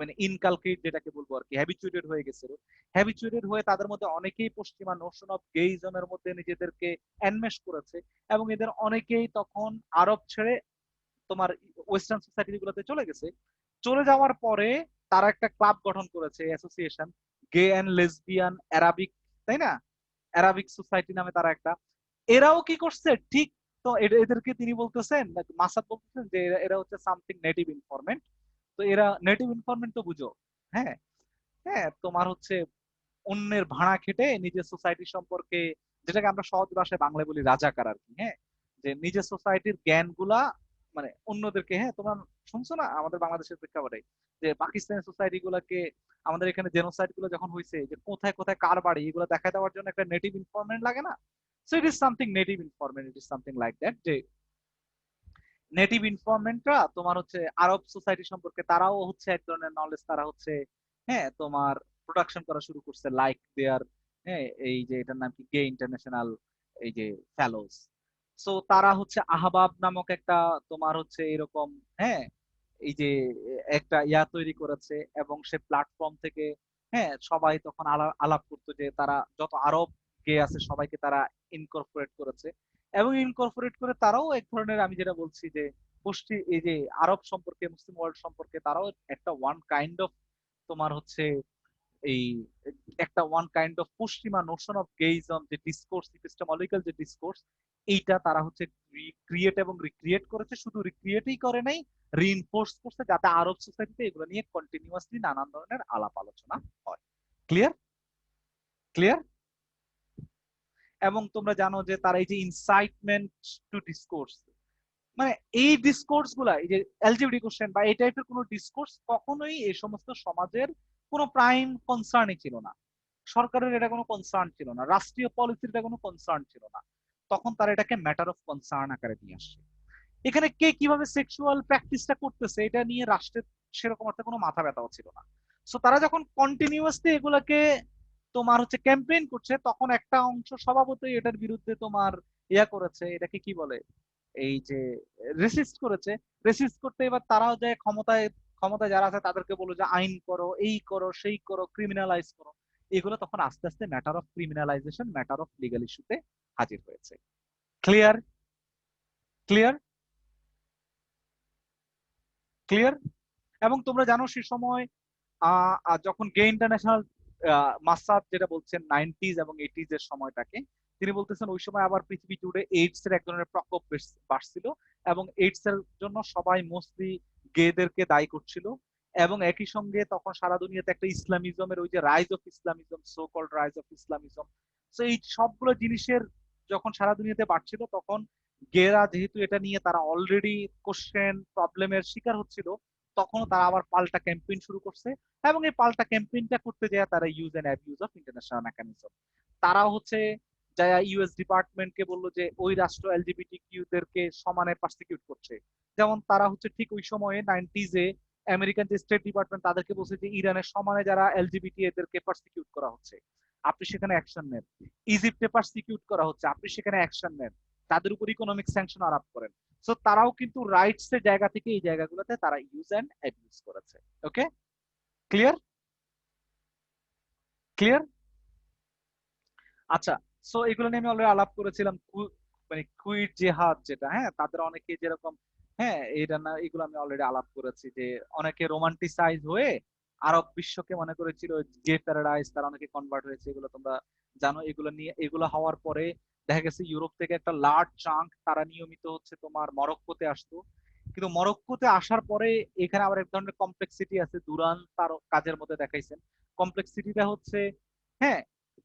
মানে ইনকালকেট যেটাকে বলবো আর কি, হ্যাবিচুয়েটেড হয়ে গেছিল। হ্যাবিচুয়েটেড হয়ে তাদের মধ্যে অনেকেই পশ্চিমা নোশন অফ গেইজমের মধ্যে নিজেদেরকে এনমেশ করেছে, এবং এদের অনেকেই তখন আরব ছেড়ে তোমার ওয়েস্টার্ন সোসাইটি গুলোতে চলে গেছে। চলে যাওয়ার পরে তারা একটা ক্লাব গঠন করেছে, association, gay and lesbian Arabic, তাই না? অ্যারাবিক সোসাইটি নামে তারা একটা, এরাও কি করছে ঠিক, তো এদেরকে তিনি বলতেছেন, মাসাদ বলতেছেন যে এরা হচ্ছে সামথিং নেটিভ ইনফরমেন্ট। তো এরা নেটিভ ইনফরমেন্ট তো বুঝো, হ্যাঁ, হ্যাঁ, তোমার হচ্ছে অন্যের ভাড়া খেটে নিজের সোসাইটি সম্পর্কে, যেটাকে আমরা সহজ ভাষায় বাংলায় বলি রাজাকার আর কি, হ্যাঁ, যে নিজের সোসাইটির জ্ঞানগুলা মানে অন্যদেরকে, হ্যাঁ, তোমরা শুনছো না আমাদের বাংলাদেশের প্রেক্ষাপটে যে পাকিস্তানের সোসাইটি গুলাকে, আমাদের এখানে জেনোসাইড গুলো যখন হয়েছে, যে কোথায় কোথায় কার বাড়ি এগুলো দেখা দেওয়ার জন্য একটা নেটিভ ইনফরমেন্ট লাগে না? So it is something native informant, it is something like that, যে নেটিভ ইনফরমেন্টরা তোমার হচ্ছে আরব সোসাইটি সম্পর্কে তারাও হচ্ছে এক ধরনের নলেজ, তারা হচ্ছে, হ্যাঁ, তোমার প্রোডাকশন করা শুরু করছে, লাইক দেয়ার, হ্যাঁ, এই যে এটার নাম কি, গে ইন্টারন্যাশনাল এই যে ফেলোস। সো তারা হচ্ছে আহবাব নামক একটা তোমার হচ্ছে এরকম, হ্যাঁ, এই যে একটা ইয়া তৈরি করেছে, এবং সে প্ল্যাটফর্ম থেকে, হ্যাঁ, সবাই তখন আলাপ করতো যে তারা যত আরব গে আছে সবাইকে তারা ইনকর্পোরেট করেছে, এবং ইনকর্পোরেট করে তারাও এক ধরনের, আমি যেটা বলছি যে এই যে আরব সম্পর্কে, মুসলিম ওয়ার্ল্ড সম্পর্কে তারাও একটা ওয়ান কাইন্ড অফ তোমার হচ্ছে এই একটা ওয়ান কাইন্ড অফ পশ্চিমা নোশন অফ গেইজম যে ডিসকোর্স, ইপিস্টেমোলজিক্যাল যে ডিসকোর্স, এইটা তারা হচ্ছে ক্রিয়েট এবং রিক্রিয়েট করেছে। শুধু রিক্রিয়েটই করে নাই, রিইনফোর্স করছে, যাতে আরব সোসাইটিতে এগুলো নিয়ে কন্টিনিউয়াসলি নানান ধরনের আলাপ আলোচনা হয়। ক্লিয়ার? ক্লিয়ার? এবং তোমরা জানো যে তারা এই যে ইনসাইটমেন্ট টু ডিসকোর্স, মানে এই ডিসকোর্স গুলা, এই যে এলজিবিটি কোশ্চেন বা এই টাইপের কোনো ডিসকোর্স কখনোই এই সমস্ত সমাজের কোনো প্রাইম কনসার্নই ছিল না। সরকারের এটা কোনো কনসার্ন ছিল না, রাষ্ট্রীয় পলিসির এটা কোনো কনসার্ন ছিল না। তখন তারা এটাকে ম্যাটার অফ কনসার্ন আকারে নিয়ে আসছে। এখানে কে কিভাবে সেক্সুয়াল প্র্যাকটিসটা করতেছে এটা নিয়ে রাষ্ট্রের সেরকম অর্থে কোনো মাথা ব্যথাও ছিল না। সো তারা যখন কন্টিনিউয়াসলি এগুলাকে তোমার হচ্ছে ক্যাম্পেইন করছে, তখন একটা অংশ স্বভাবতই এটার বিরুদ্ধে তোমার ইয়া করেছে, এটাকে কি বলে, এই যে রেসিস্ট করেছে। রেসিস্ট করতে এবার তারাও যায় ক্ষমতায়, ক্ষমতায় যারা আছে তাদেরকে বলো যে আইন করো, এই করো, সেই করো, ক্রিমিনালাইজ করো। এগুলো তখন আস্তে আস্তে matter of criminalisation, matter of legal ইস্যুতে হাজির হয়েছে। ক্লিয়ার? ক্লিয়ার? ক্লিয়ার? এবং তোমরা জানো সে সময় যখন গে ইন্টারন্যাশনাল, মাসাদ যেটা বলছেন 90s এবং 80s এর সময়টাকে, তিনি বলতেছেন ওই সময় আবার পৃথিবী জুড়ে এইডস এর এক ধরনের প্রকোপ বাড়ছিল, এবং এইডস এর জন্য সবাই মোস্টলি গেদেরকে দায়ী করছিল। এবং একই সঙ্গে তখন সারা দুনিয়াতে একটা ইসলামিজমের ওই যে রাইজ অফ ইসলামিজম, সো কল্ড রাইজ অফ ইসলামিজম, তো এই সবগুলো জিনিসের যখন সারা দুনিয়াতে বাড়ছিল, তখন গেরা যেহেতু এটা নিয়ে তারা অলরেডি কোশ্চেন প্রবলেমের শিকার হচ্ছিল, তখনও তারা আবার পাল্টা ক্যাম্পেইন শুরু করছে। এবং এই পাল্টা ক্যাম্পেইনটা করতে যায় তারা use and abuse of international mechanism. তারা হচ্ছে যা ইউএস ডিপার্টমেন্টকে বললো যে ওই রাষ্ট্র এলজিবিটি কিউদেরকে সমানে পার্সিকিউট করছে। যেমন তারা হচ্ছে ঠিক ওই সময়ে 90s এ আমেরিকান যে স্টেট ডিপার্টমেন্ট তাদেরকে বলছে যে ইরানের সমানে যারা এলজিবিটি এদেরকে পারসিকিউট করা হচ্ছে, আপনি সেখানে অ্যাকশন নেন। ইজিপ্টে পারসিকিউট করা হচ্ছে, আপনি সেখানে অ্যাকশন নেন, তাদের উপর ইকোনমিক স্যাংশন আরোপ করেন। সো তারাও কিন্তু রাইটস এর জায়গা থেকে এই জায়গাগুলোতে তারা ইউজ এন্ড অ্যাবিউজ করেছে। ওকে, ক্লিয়ার? ক্লিয়ার? আচ্ছা, সো এগুলো নিয়ে আমি অলরেডি আলাপ করেছিলাম। মানে কুইট জেহাদ যেটা, হ্যাঁ, তাদের অনেকে যেরকম, হ্যাঁ, এটা না, এগুলো আমি অলরেডি আলাপ করেছি যে অনেকে রোমান্টিসাইজ হয়ে আরব বিশ্বকে মনে করেছিল গে প্যারাডাইস, তারা অনেকে কনভার্ট হয়েছে, এগুলো তোমরা জানো। এগুলো নিয়ে, এগুলো হওয়ার পরে দেখা গেছে ইউরোপ থেকে একটা লার্জ চাঙ্ক তারা নিয়মিত হচ্ছে তোমার মরক্কোতে আসতো। কিন্তু মরক্কোতে আসার পরে এখানে আবার এক ধরনের কমপ্লেক্সিটি আছে, দুরান তার কাজের মধ্যে দেখাইছেন। কমপ্লেক্সিটিটা হচ্ছে, হ্যাঁ,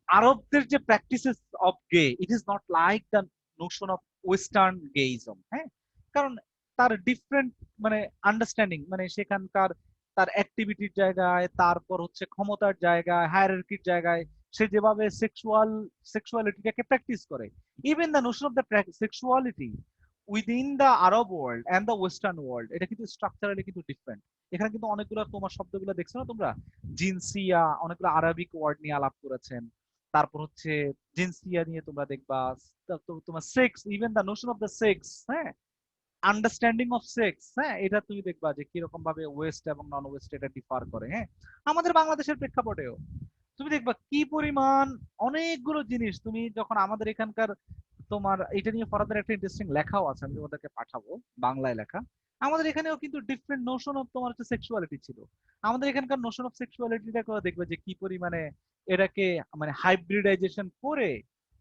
আরবদের যে practices of gay, it is not like the notion of western gayism, হ্যাঁ, কারণ তার ডিফারেন্ট মানে আন্ডারস্ট্যান্ডিং, মানে সেখানকার তার অ্যাক্টিভিটির জায়গায়, তারপর হচ্ছে ক্ষমতার জায়গায়, হায়ারার্কির জায়গায় সে যেভাবে সেক্সুয়ালিটিটাকে প্র্যাকটিস করে, even the notion of the sexuality within the Arab world and the western world, এটা কিন্তু স্ট্রাকচারালি কিন্তু ডিফারেন্ট। এখানে কিন্তু অনেকগুলো তোমার শব্দগুলো দেখছো না তোমরা, জিনসিয়া, অনেকগুলো আরবিক ওয়ার্ড নিয়ে আলাপ করেছেন। তারপর হচ্ছে জিনসিয়া নিয়ে তোমরা দেখবা, তোমার sex, even the notion of the sex, হ্যাঁ, আন্ডারস্ট্যান্ডিং অফ সেক্স, হ্যাঁ, এটা তুমি দেখবা যে কিরকম ভাবে ওয়েস্ট এবং নন ওয়েস্ট এটা ডিফার করে। হ্যাঁ, আমাদের বাংলাদেশের প্রেক্ষাপটেও তুমি দেখবা কি পরিমাণ অনেকগুলো জিনিস, তুমি যখন আমাদের এখানকার তোমার এটা নিয়ে ফার্দার একটা ইন্টারেস্টিং লেখাও আছে, আমি তোমাদেরকে পাঠাবো, বাংলায় লেখা। আমাদের এখানেও কিন্তু ডিফারেন্ট নোশন অফ তোমার হচ্ছে সেক্সুয়ালিটি ছিল। আমাদের এখানকার নোশন অফ সেক্সুয়ালিটিটা দেখবে যে কি পরিমাণে এটাকে মানে হাইব্রিডাইজেশন করে,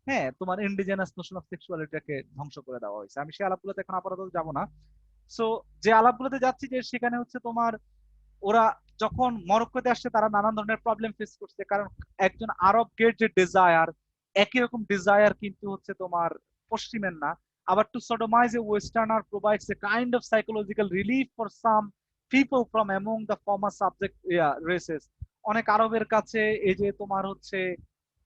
হ্যাঁ, তোমার ইন্ডিজেনাস নোশন অফ সেক্সুয়ালিটিটাকে ধ্বংস করে দেওয়া হয়েছে। আমি সেই আলাপগুলোতে এখন আপাতত যাবো না। সো যে আলাপগুলোতে যাচ্ছি যে সেখানে হচ্ছে তোমার ওরা যখন মরক্কোতে আসছে তারা নানান ধরনের প্রবলেম ফেস করছে, কারণ একজন আরবদের যে ডিজায়ার, একই রকম ডিজায়ার কিন্তু হচ্ছে তোমার পশ্চিমের না। আবার two sodomize a westerner provides a kind of psychological relief for some people from among the former subject races। অনেক আরবের কাছে এই যে তোমার হচ্ছে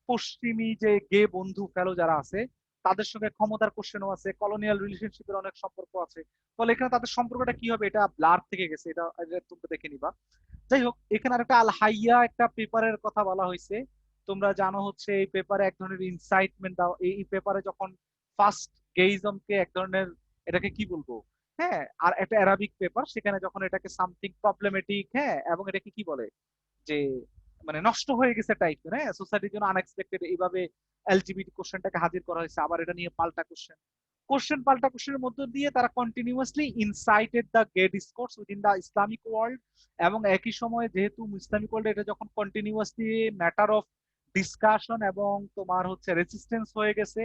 পশ্চিমী যে গে বন্ধু ফেলো যারা আছে, তাদের সঙ্গে ক্ষমতার কোশ্চেনও আছে, কলোনিয়াল রিলেশনশিপের অনেক সম্পর্ক আছে। ফলে এখানে তাদের সম্পর্কটা কি হবে, এটা ব্লার থেকে গেছে, এটা তোমরা দেখে নিবা। যাই হোক, এখানে একটা আল হাইয়া একটা পেপারের কথা বলা হয়েছে। তোমরা জানো হচ্ছে এই পেপারে এক ধরনের ইনসাইটমেন্ট দাও, এই পেপারে যখন ফার্স্ট গেইজমকে এক ধরনের, এটাকে কি বলবো, হ্যাঁ, আর একটা অ্যারাবিক পেপার, সেখানে যখন এটাকে সামথিং প্রবলেমেটিক, হ্যাঁ, এবং এটাকে কি বলে যে মানে নষ্ট হয়ে গেছে টাইপের, হ্যাঁ, সোসাইটির জন্য আনএক্সপেক্টেড এইভাবে এলজিবিটি কোশ্চেনটাকে হাজির করা হয়েছে, আবার এটা নিয়ে পাল্টা পাল্টা কোশ্চেনের মধ্য দিয়ে তারা continuously incited the gay discourse within the Islamic world. এবং একই সময়ে যেহেতু ইসলামিক ওয়ার্ল্ড এটা যখন কন্টিনিউয়াসলি ম্যাটার অফ ডিসকাশন এবং তোমার হচ্ছে রেজিস্টেন্স হয়ে গেছে,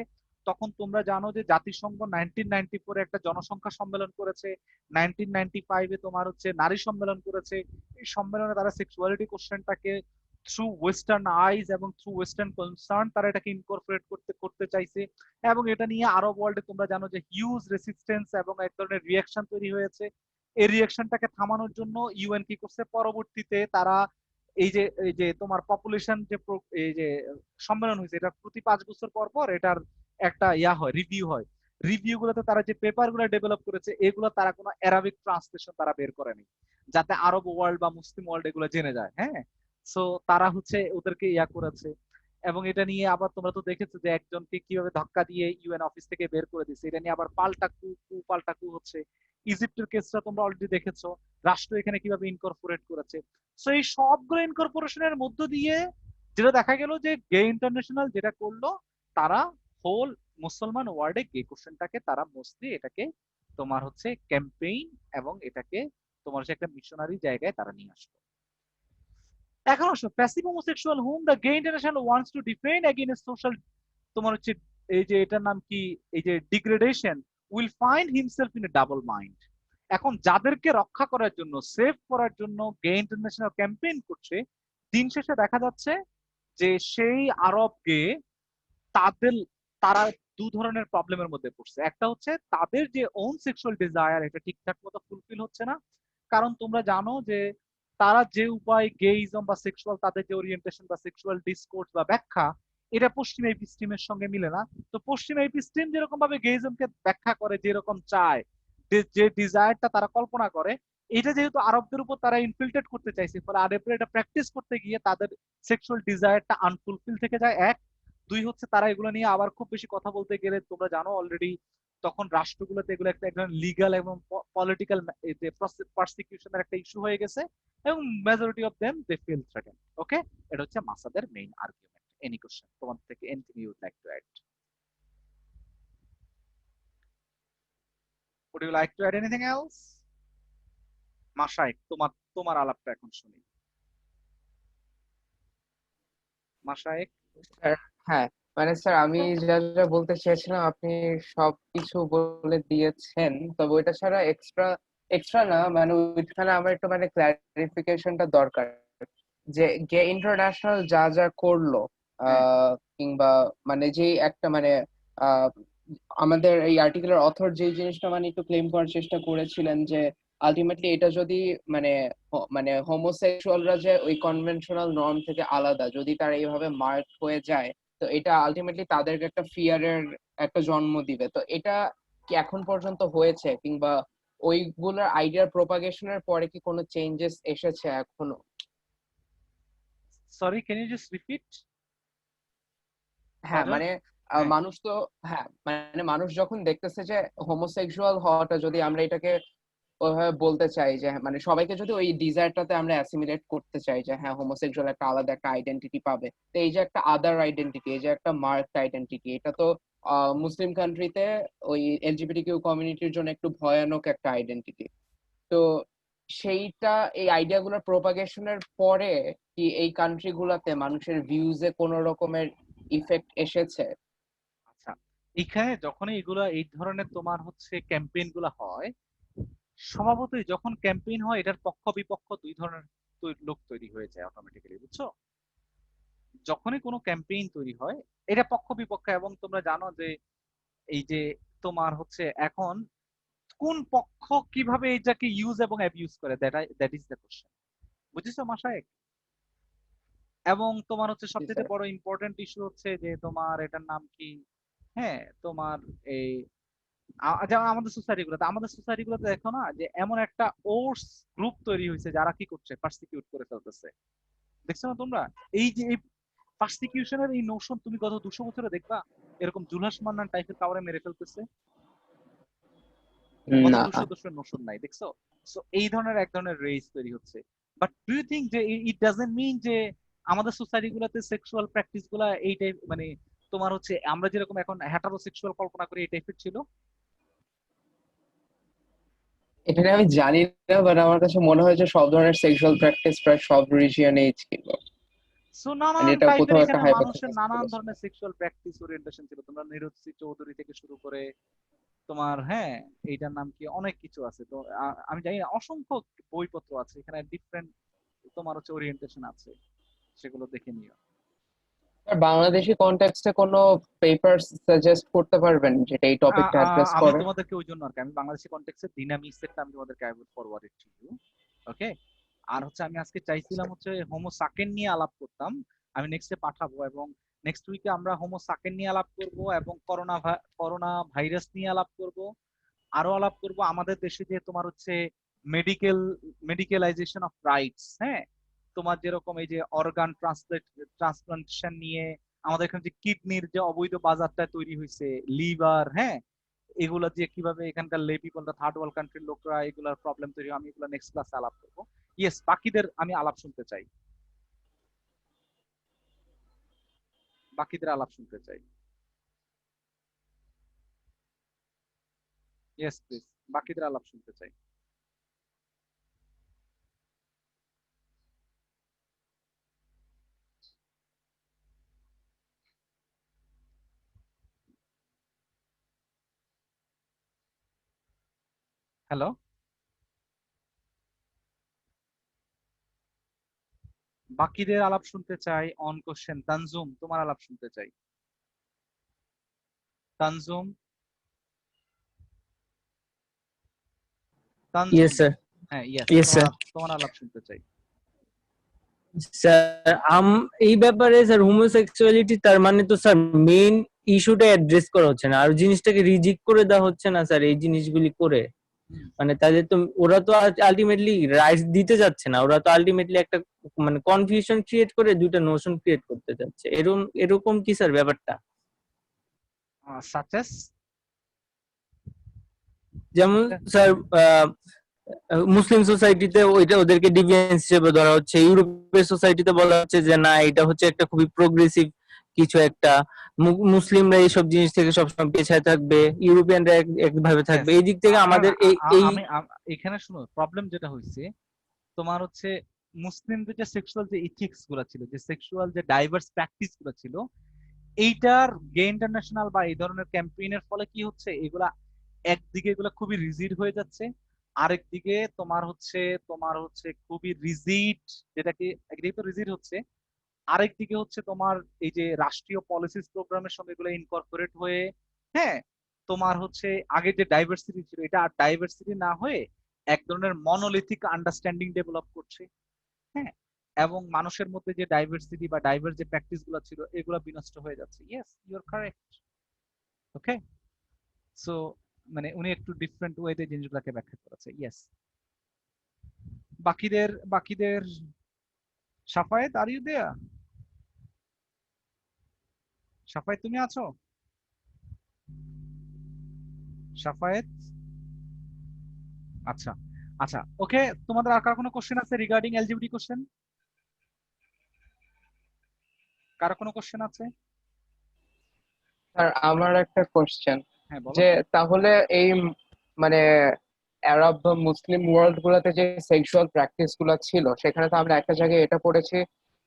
তখন তোমরা জানো যে জাতিসংঘ 1994 একটা জনসংখ্যা সম্মেলন করেছে, 1995 তোমার হচ্ছে নারী সম্মেলন করেছে। এই সম্মেলনে তারা সেক্সুয়ালিটি কোশ্চেনটাকে থ্রু ওয়েস্টার্ন আইজ এবং থ্রু ওয়েস্টার্ন কনসার্ন তারা এটাকে ইনকর্পোরেট করতে চাইছে। এবং এটা নিয়ে আরব ওয়ার্ল্ডে তোমরা জানো যে হিউজ রেসিস্টেন্স এবং এক ধরনের রিয়াকশন তৈরি হয়েছে। এই রিয়াকশনটাকে থামানোর জন্য ইউএন কি করছে, পরবর্তীতে তারা এই যে তোমার পপুলেশন যে এই যে সম্মেলন হয়েছে, এটা প্রতি 5 বছর পর পর এটার একটা হয়, রিভিউ হয়। রিভিউ গুলোতে তারা যে পেপার গুলো ডেভেলপ করেছে, এগুলো তারা কোনো অ্যারাবিক ট্রান্সলেশন তারা বের করেনি, যাতে আরব ওয়ার্ল্ড বা মুসলিম ওয়ার্ল্ড এগুলো জেনে যায়। হ্যাঁ, সো তারা হচ্ছে ওদেরকে করেছে। এবং এটা নিয়ে আবার তোমরা তো দেখেছো যে একজনকে কিভাবে ধাক্কা দিয়ে ইউএন অফিস থেকে বের করে দিচ্ছে। এটা নিয়ে আবার পাল্টা কু হচ্ছে। ইজিপ্টের কেসটা তোমরা অলরেডি দেখেছো, রাষ্ট্র এখানে কিভাবে ইনকর্পোরেট করেছে। সো এই সবগুলো ইনকর্পোরেশনের মধ্য দিয়ে যেটা দেখা গেল যে গে ইন্টারন্যাশনাল যেটা করলো, তারা হোল মুসলমান ওয়ার্ল্ডে গে কোশ্চেনটাকে তারা মোস্টলি এটাকে তোমার হচ্ছে ক্যাম্পেইন এবং এটাকে তোমার হচ্ছে একটা মিশনারি জায়গায় তারা নিয়ে আসলো। এখন আসো passive homosexual hmm the gay international wants to defend against social, তোমার হচ্ছে এই যে এটার নাম কি, এই যে degradation, will find himself in a double mind. এখন যাদেরকে রক্ষা করার জন্য, সেভ করার জন্য গে ইন্টারন্যাশনাল ক্যাম্পেইন করছে, দিন শেষে দেখা যাচ্ছে যে সেই আরব গে তাদের, তারা দু ধরনের প্রবলেমের মধ্যে পড়ছে। একটা হচ্ছে তাদের যে ওন সেক্সুয়াল ডিজায়ার এটা ঠিকঠাক মতো ফুলফিল হচ্ছে না, কারণ তোমরা জানো যে তারা যে উপায় গেইজম বা সেক্সুয়াল, তাদের যে ওরিয়েন্টেশন বা সেক্সুয়াল ডিসকোর্স বা ব্যাখ্যা, এটা পশ্চিম এপিস্টিমের সঙ্গে মিলে না। তো পশ্চিম এপিস্টিম যেরকম ভাবে গেইজমকে ব্যাখ্যা করে, যেরকম চায়, যে ডিজায়ারটা তারা কল্পনা করে, এটা যেহেতু আরবদের উপর তারা ইনফিল্ট্রেট করতে চাইছে, ফলে আরবরা এটা প্র্যাকটিস করতে গিয়ে তাদের সেক্সুয়াল ডিজায়ারটা আনফুলফিল থেকে যায়, এক। দুই হচ্ছে তারা এগুলো নিয়ে আবার খুব বেশি কথা বলতে গেলে, তোমরা জানো অলরেডি, তখন রাষ্ট্রগুলোতে এগুলো একটা একজন লিগাল এবং পলিটিক্যাল পারসিকিউশনের একটা ইস্যু হয়ে গেছে, এবং majority of them they feel threaten. Okay, এটা হচ্ছে মাসাদের মেইন আর্গুমেন্ট। এনি কোশ্চেন তোমার থেকে, anything you would like to add? Would you like to add anything else? Mashayekh, তোমার তোমার আলাপটা এখন শুনি। মাশায়েক। স্যার, হ্যাঁ, মানে স্যার আমি যা যা বলতে চেয়েছিলাম আপনি সবকিছু বলে দিয়েছেন, তবে ওইটা ছাড়া এক্সট্রা এক্সট্রা না, মানে ওইখানে আমার একটু মানে ক্লারিফিকেশনটা দরকার, যে গে ইন্টারন্যাশনাল যা যা করলো, হ্যাঁ, কিংবা মানে যে একটা মানে আহ, আমাদের এই আর্টিকেলের অথর যে জিনিসটা মানে একটু ক্লেম করার চেষ্টা করেছিলেন, যে আলটিমেটলি এটা যদি মানে মানে হোমোসেক্সুয়ালরা যে ওই কনভেনশনাল নর্ম থেকে আলাদা, যদি তারা এইভাবে মার্ক হয়ে যায়, তো এটা আলটিমেটলি তাদেরকে একটা ফিয়ারের একটা জন্ম দিবে। তো এটা কি এখন পর্যন্ত হয়েছে, কিংবা ওইগুলোর আইডিয়ার প্রোপাগেশনের পরে কি কোনো চেঞ্জেস এসেছে এখনো? Sorry, can you just repeat? হ্যাঁ, রজার? মানে হ্যাঁ, মানুষ তো, হ্যাঁ মানে মানুষ যখন দেখতেছে যে হোমোসেক্সুয়াল হওয়াটা, যদি আমরা এটাকে ওইভাবে বলতে চাই যে মানে সবাইকে যদি ওই ডিজায়ারটাতে আমরা অ্যাসিমিলেট করতে চাই, যে হ্যাঁ হোমোসেক্সুয়াল একটা আলাদা একটা আইডেন্টিটি পাবে, তো এই যে একটা আদার আইডেন্টিটি, এই যে একটা মার্কড আইডেন্টিটি, এটা তো মুসলিম কান্ট্রিতে ওই এলজিবিটি কিউ কমিউনিটির জন্য একটু ভয়ানক একটা আইডেন্টিটি। তো সেইটা, এই আইডিয়াগুলোর প্রোপাগেশনের পরে কি এই কান্ট্রি গুলাতে মানুষের ভিউজে কোনো রকমের ইফেক্ট এসেছে? আচ্ছা। এখানে যখনই এগুলা এই ধরনের তোমার হচ্ছে ক্যাম্পেইন গুলা হয়, স্বভাবতই যখন ক্যাম্পেইন হয় এটার পক্ষ বিপক্ষ দুই ধরনের লোক তৈরি হয়ে যায় অটোমেটিক্যালি, বুঝছো? যখনই কোনো ক্যাম্পেইন তৈরি হয়, এটা পক্ষ বিপক্ষ, এবং তোমরা জানো যে এই যে তোমার হচ্ছে এখন কোন পক্ষ কিভাবে এটাকে ইউজ এবং অ্যাবিউজ করে, দ্যাট ইজ দ্য কোশ্চেন। বুঝেছো মাশায়েক? এবং তোমার হচ্ছে জি সবচেয়ে স্যার। বড় ইম্পর্টেন্ট ইস্যু হচ্ছে যে তোমার এটার নাম কি, হ্যাঁ, তোমার এই যেমন আমাদের সোসাইটি গুলোতে দেখো না, যে এমন একটা ওর্স গ্রুপ তৈরি হয়েছে যারা কি করছে, পার্সিকিউট করে ফেলতেছে। দেখছো না তোমরা? এই যে এই পার্সিকিউশনের এই নোশন তুমি গত 200 বছরে দেখবা এরকম জুলহাস মান্নান টাইপের কাউরে মেরে ফেলতেছে? গত না। 200 বছর নোশন নাই, দেখছো? সো এই ধরনের এক ধরনের রেস তৈরি হচ্ছে। বাট ডু ইউ থিঙ্ক যে ইট ডাজন্ট মিন যে আমাদের সোসাইটি গুলাতে সেক্সুয়াল প্র্যাকটিস গুলা এই টাইপ, মানে তোমার হচ্ছে আমরা যেরকম এখন হেটারোসেক্সুয়াল কল্পনা করি এই টাইপের ছিল? এটা নিয়ে আমি জানি না, বাট আমার কাছে মনে হয় যে সব ধরনের সেক্সুয়াল প্র্যাকটিস প্রায় সব রিজিয়নেই ছিল, সো মানে নানান এটা টাইপের কোথাও একটা এখানে মানুষের হাইপোথেসিস ছিল। নানান ধরনের সেক্সুয়াল প্র্যাকটিস ওরিয়েন্টেশন ছিল। তোমরা নিরুৎসি চৌধুরী থেকে শুরু করে তোমার, হ্যাঁ, এইটার নাম কি, অনেক কিছু আছে তো, আমি জানি না, অসংখ্য বইপত্র আছে এখানে, ডিফারেন্ট তোমার হচ্ছে ওরিয়েন্টেশন আছে, সেগুলো দেখে নিও। আর বাংলাদেশি কনটেক্সটে কোনো পেপার সাজেস্ট করতে পারবেন যেটা এই টপিকটা অ্যাড্রেস আমি করে? তোমাদেরকে ওই জন্য আর কি, আমি বাংলাদেশি কন্টেক্সে ডিনামিক্সেরটা আমি তোমাদেরকে I will forward it to you. Okay. আর হচ্ছে আমি আজকে চাইছিলাম হচ্ছে হোমো সাকেন নিয়ে আলাপ করতাম, আমি নেক্সটে পাঠাবো, এবং নেক্সট উইকে আমরা হোমো সাকেন নিয়ে আলাপ করব, এবং করোনা ভাইরাস নিয়ে আলাপ করব, আরো আলাপ করব আমাদের দেশে যে তোমার হচ্ছে মেডিকেলাইজেশন অফ রাইটস, হ্যাঁ, তোমার যেরকম এই যে অর্গান ট্রান্সপ্লান্টেশন নিয়ে আমাদের এখানে যে কিডনির যে অবৈধ বাজারটা তৈরি হয়েছে, লিভার, হ্যাঁ, এগুলা দিয়ে কিভাবে এখানকার লে পিপলরা, থার্ড ওয়ার্ল্ড কান্ট্রির লোকরা এগুলার প্রবলেম তৈরি হয়, আমি এগুলো নেক্সট ক্লাসে আলাপ করবো। ইয়েস, বাকিদের আমি আলাপ শুনতে চাই, বাকিদের আলাপ শুনতে চাই। ইয়েস প্লিজ, বাকিদের আলাপ শুনতে চাই। হ্যালো, বাকিদের আলাপ শুনতে চাই অন কোশ্চেন। তানজুম, তোমার আলাপ শুনতে চাই। তানজুম, ইয়েস তানজুম। স্যার। হ্যাঁ, ইয়েস, ইয়েস তোমার স্যার। তোমার আলাপ শুনতে চাই। স্যার এই ব্যাপারে স্যার হোমোসেক্সুয়ালিটি তার মানে তো স্যার মেইন ইস্যুটা অ্যাড্রেস করা হচ্ছে না, আর জিনিসটাকে রিজেক্ট করে দেওয়া হচ্ছে না স্যার এই জিনিসগুলি করে। মানে তাদের তো ওরা তো আলটিমেটলি রাইটস দিতে যাচ্ছে না, ওরা তো আলটিমেটলি একটা মানে কনফিউশন ক্রিয়েট করে দুইটা নোশন ক্রিয়েট করতে যাচ্ছে। এরকম এরকম কি স্যার ব্যাপারটা? সাচেস যেমন স্যার মুসলিম সোসাইটিতে ওইটা ওদেরকে ডিভিয়েন্স হিসেবে ধরা হচ্ছে, ইউরোপের সোসাইটিতে বলা হচ্ছে যে না এটা হচ্ছে একটা খুবই প্রোগ্রেসিভ কিছু একটা, মুসলিমরা এইসব জিনিস থেকে সবসময় পেছায় থাকবে, ইউরোপিয়ানরা একভাবে থাকবে। এই দিক থেকে আমাদের এই এই আমি এখানে শুনো, প্রবলেম যেটা হয়েছে তোমার হচ্ছে মুসলিমদের যে সেক্সুয়াল যে ইথিক্স গুলা ছিল, যে সেক্সুয়াল যে ডাইভার্স প্র্যাকটিস গুলা ছিল, এইটার গে ইন্টারন্যাশনাল বা এই ধরনের ক্যাম্পেইনের ফলে কি হচ্ছে, এগুলা একদিকে এগুলা খুবই রিজিড হয়ে যাচ্ছে, আরেকদিকে তোমার হচ্ছে খুবই রিজিড, যেটাকে একদিকে তো রিজিড হচ্ছে, আরেকদিকে হচ্ছে তোমার এই যে রাষ্ট্রীয় পলিসিস প্রোগ্রামের সঙ্গে এগুলো ইনকর্পোরেট হয়ে, হ্যাঁ, তোমার হচ্ছে আগে যে ডাইভার্সিটি ছিল এটা আর ডাইভার্সিটি না হয়ে এক ধরনের মনোলিথিক আন্ডারস্ট্যান্ডিং ডেভেলপ করছে, হ্যাঁ, এবং মানুষের মধ্যে যে ডাইভার্সিটি বা ডাইভার্স যে প্র্যাকটিস গুলো ছিল এগুলো বিনষ্ট হয়ে যাচ্ছে। Yes, you are correct. Okay, so মানে উনি একটু ডিফারেন্ট ওয়েতে জিনিসগুলোকে ব্যাখ্যা করেছে। ইয়েস, বাকিদের Safayet, are you there? Safayet তুমি আছো? সাফায়েত, আচ্ছা আচ্ছা, ওকে, তোমাদের আর কার কোনো কোশ্চেন আছে রিগার্ডিং এলজিবিটি কোশ্চেন? কার কোনো কোশ্চেন আছে? স্যার আমার একটা কোশ্চেন, হ্যাঁ বলো। যে তাহলে এই মানে আরব বা মুসলিম ওয়ার্ল্ড গুলোতে যে সেক্সুয়াল প্র্যাকটিস গুলো ছিল, সেখানে তো আমরা একটা জায়গায় এটা পড়েছি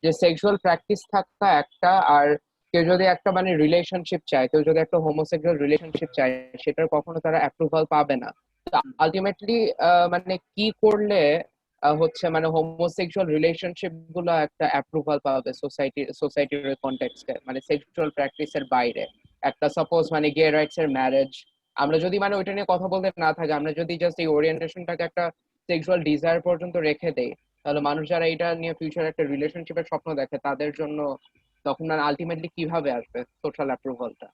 যে সেক্সুয়াল প্র্যাকটিস থাকা একটা, আর কেউ যদি একটা মানে রিলেশনশিপ চায়, কেউ যদি একটা হোমোসেক্সুয়াল রিলেশনশিপ চায়, সেটার কখনো তারা অ্যাপ্রুভাল পাবে না। আলটিমেটলি মানে কি করলে হচ্ছে মানে হোমোসেক্সুয়াল রিলেশনশিপ গুলো একটা অ্যাপ্রুভাল পাবে সোসাইটির কনটেক্সটে, মানে সেক্সুয়াল প্র্যাকটিসের বাইরে? একটা সাপোজ মানে গে রাইটস এর ম্যারেজ, আমরা যদি মানে ওইটা নিয়ে কথা বলতে না থাকি, আমরা যদি জাস্ট এই ওরিয়েন্টেশনটাকে একটা সেক্সুয়াল ডিজায়ার পর্যন্ত রেখে দেই, তাহলে মানুষ যারা এটা নিয়ে ফিউচার একটা রিলেশনশিপের স্বপ্ন দেখে তাদের জন্য তখন আলটিমেটলি কিভাবে আসবে সোশ্যাল অ্যাপ্রুভালটা?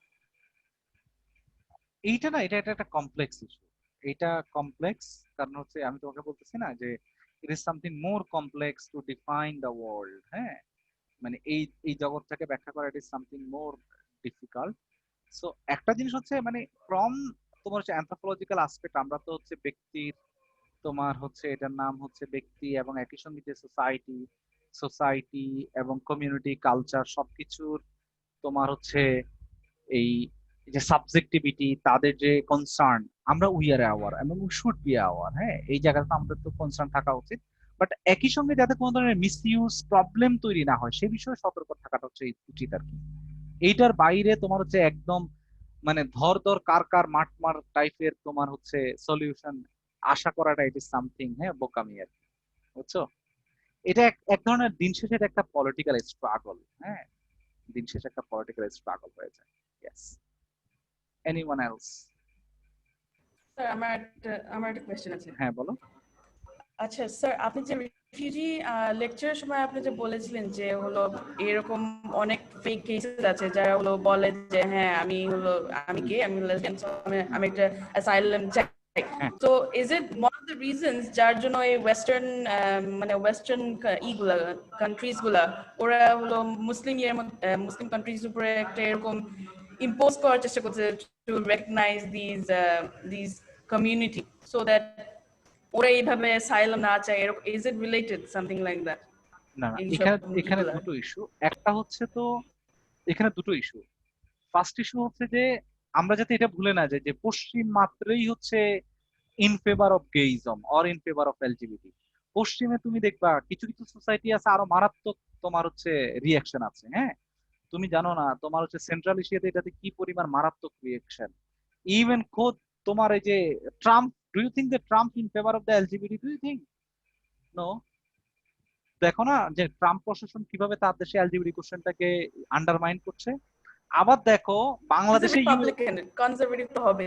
এইটা না, এটা এটা একটা কমপ্লেক্স ইস্যু। এটা কমপ্লেক্স, কারণ হচ্ছে আমি তোমাকে বলতেছি না যে it is something more complex to define the world, হ্যাঁ, মানে এই এই জগৎটাকে ব্যাখ্যা করা it is something more difficult. So একটা জিনিস হচ্ছে মানে ফ্রম তোমার হচ্ছে অ্যানথ্রোপোলজিক্যাল আসপেক্ট, আমরা তো হচ্ছে ব্যক্তির, তোমার হচ্ছে এটার নাম হচ্ছে ব্যক্তি, এবং একই সঙ্গে যে সোসাইটি এবং কমিউনিটি কালচার সবকিছুর তোমার হচ্ছে এই যে সাবজেক্টিভিটি, তাদের যে কনসার্ন, আমরা উই আর অ্যাওয়ার এবং উই শুড বি অ্যাওয়ার, হ্যাঁ, এই জায়গাটা আমাদের তো কনসার্ন থাকা উচিত। বাট একই সঙ্গে যাতে কোনো ধরনের মিসইউজ প্রবলেম তৈরি না হয় সে বিষয়ে সতর্ক থাকাটা হচ্ছে উচিত আর কি। এইটার বাইরে তোমার হচ্ছে একদম মানে ধর ধর কার কার মাঠ মার টাইপের তোমার হচ্ছে সলিউশন আশা করাটা ইট ইজ সামথিং, হ্যাঁ, বোকামি আর কি, বুঝছো? এটা এক ধরনের দিন শেষে এটা একটা পলিটিক্যাল স্ট্রাগল, হ্যাঁ, দিন শেষে একটা পলিটিক্যাল স্ট্রাগল হয়ে যায়। Yes, anyone else? স্যার আমার একটা কোয়েশ্চেন আছে। হ্যাঁ বলো। আচ্ছা স্যার, আপনি যে রিফিউজি লেকচারের সময় আপনি যে বলেছিলেন যে হলো এরকম অনেক ফেক কেসেস আছে যারা হলো বলে যে হ্যাঁ আমি গে, আমি লেসবিয়ান, আমি একটা অ্যাসাইলাম চাই। হ্যাঁ, তো is it one of the reasons যার জন্য এই ওয়েস্টার্ন মানে ওয়েস্টার্ন ইগুলা কান্ট্রিজ গুলা ওরা হলো মুসলিম কান্ট্রিজ উপরে একটা এরকম ইম্পোজ করার চেষ্টা করছে to recognize this community so that ওরা এইভাবে সাইলাম না চায়, এরকম is it related something like that? না না, এখানে দুটো ইস্যু। একটা হচ্ছে তো এখানে দুটো ইস্যু। ফার্স্ট ইস্যু হচ্ছে যে আমরা যাতে এটা ভুলে না যাই যে পশ্চিম মাত্রই হচ্ছে in favour of gayism or in favour of LGBT. পশ্চিমে তুমি দেখবা কিছু কিছু সোসাইটি আছে আরো মারাত্মক তোমার হচ্ছে রিয়াকশন আছে, হ্যাঁ, তুমি জানো না তোমার হচ্ছে সেন্ট্রাল এশিয়াতে এটাতে কি পরিমাণ মারাত্মক রিয়াকশন। ইভেন খোদ তোমার এই যে Trump, do you think the Trump in favour of the LGBT? Do you think? No. দেখো না যে ট্রাম্প প্রশাসন কিভাবে তার দেশে এলজিবিটি কোশ্চেনটাকে আন্ডারমাইন করছে। আবার দেখো বাংলাদেশে রিপাবলিকান কনজারভেটিভ তো হবে।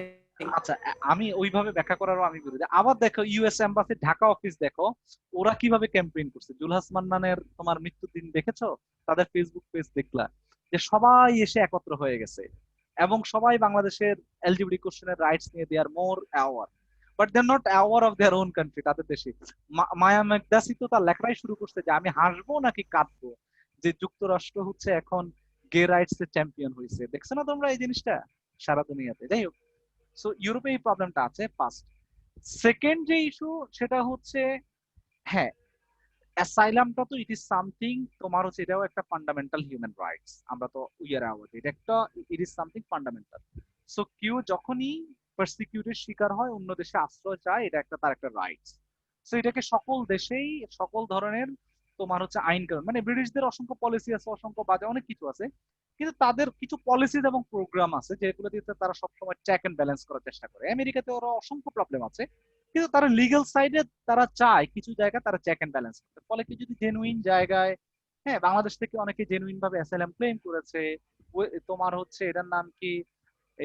আচ্ছা, আমি ওইভাবে ব্যাখ্যা করারও আমি বিরোধী। আবার দেখো ইউএস এম্বাসি ঢাকা অফিস দেখো ওরা কিভাবে ক্যাম্পেইন করছে। জুলহাস মান্নানের তোমার মৃত্যুর দিন দেখেছো তাদের ফেসবুক পেজ দেখলা যে সবাই এসে একত্র হয়ে গেছে এবং সবাই বাংলাদেশের এলজিবিটি কোশ্চেনের রাইটস নিয়ে they are more aware. But they are not aware of their own country, তাদের দেশে। মায়া মেকদাসি তো তার লেখাই শুরু করছে যে আমি হাসবো নাকি কাঁদবো যে যুক্তরাষ্ট্র হচ্ছে এখন গে রাইটস এর চ্যাম্পিয়ন হয়েছে। দেখছো না তোমরা এই জিনিসটা সারা দুনিয়াতে? যাই হোক, সো ইউরোপে এই প্রবলেমটা আছে ফার্স্ট। সেকেন্ড যে ইস্যু সেটা হচ্ছে, হ্যাঁ, অ্যাসাইলামটা তো ইট ইজ সামথিং, তোমার হচ্ছে এটাও একটা ফান্ডামেন্টাল হিউম্যান রাইটস, আমরা তো উইয়ার আওয়ার, এটা একটা, it is something fundamental. So কেউ যখনই পারসিকিউটের শিকার হয়, অন্য দেশে আশ্রয় চায়, এটা একটা তার একটা রাইটস। সো এটাকে সকল দেশেই সকল ধরনের তোমার হচ্ছে আইন কানুন, মানে ব্রিটিশদের অসংখ্য পলিসি আছে, অসংখ্য বাজে অনেক কিছু আছে, কিন্তু তাদের কিছু পলিসিজ এবং প্রোগ্রাম আছে যেগুলো দিয়ে তারা সবসময় চেক এন্ড ব্যালেন্স করার চেষ্টা করে। আমেরিকাতে ওরা অসংখ্য প্রবলেম আছে, কিন্তু তারা লিগ্যাল সাইডে তারা চায় কিছু জায়গা তারা চেক এন্ড ব্যালেন্স করতে। ফলে কি যদি জেনুইন জায়গায়, হ্যাঁ, বাংলাদেশ থেকে অনেকে জেনুইন ভাবে অ্যাসাইলাম ক্লেম করেছে, তোমার হচ্ছে এটার নাম কি,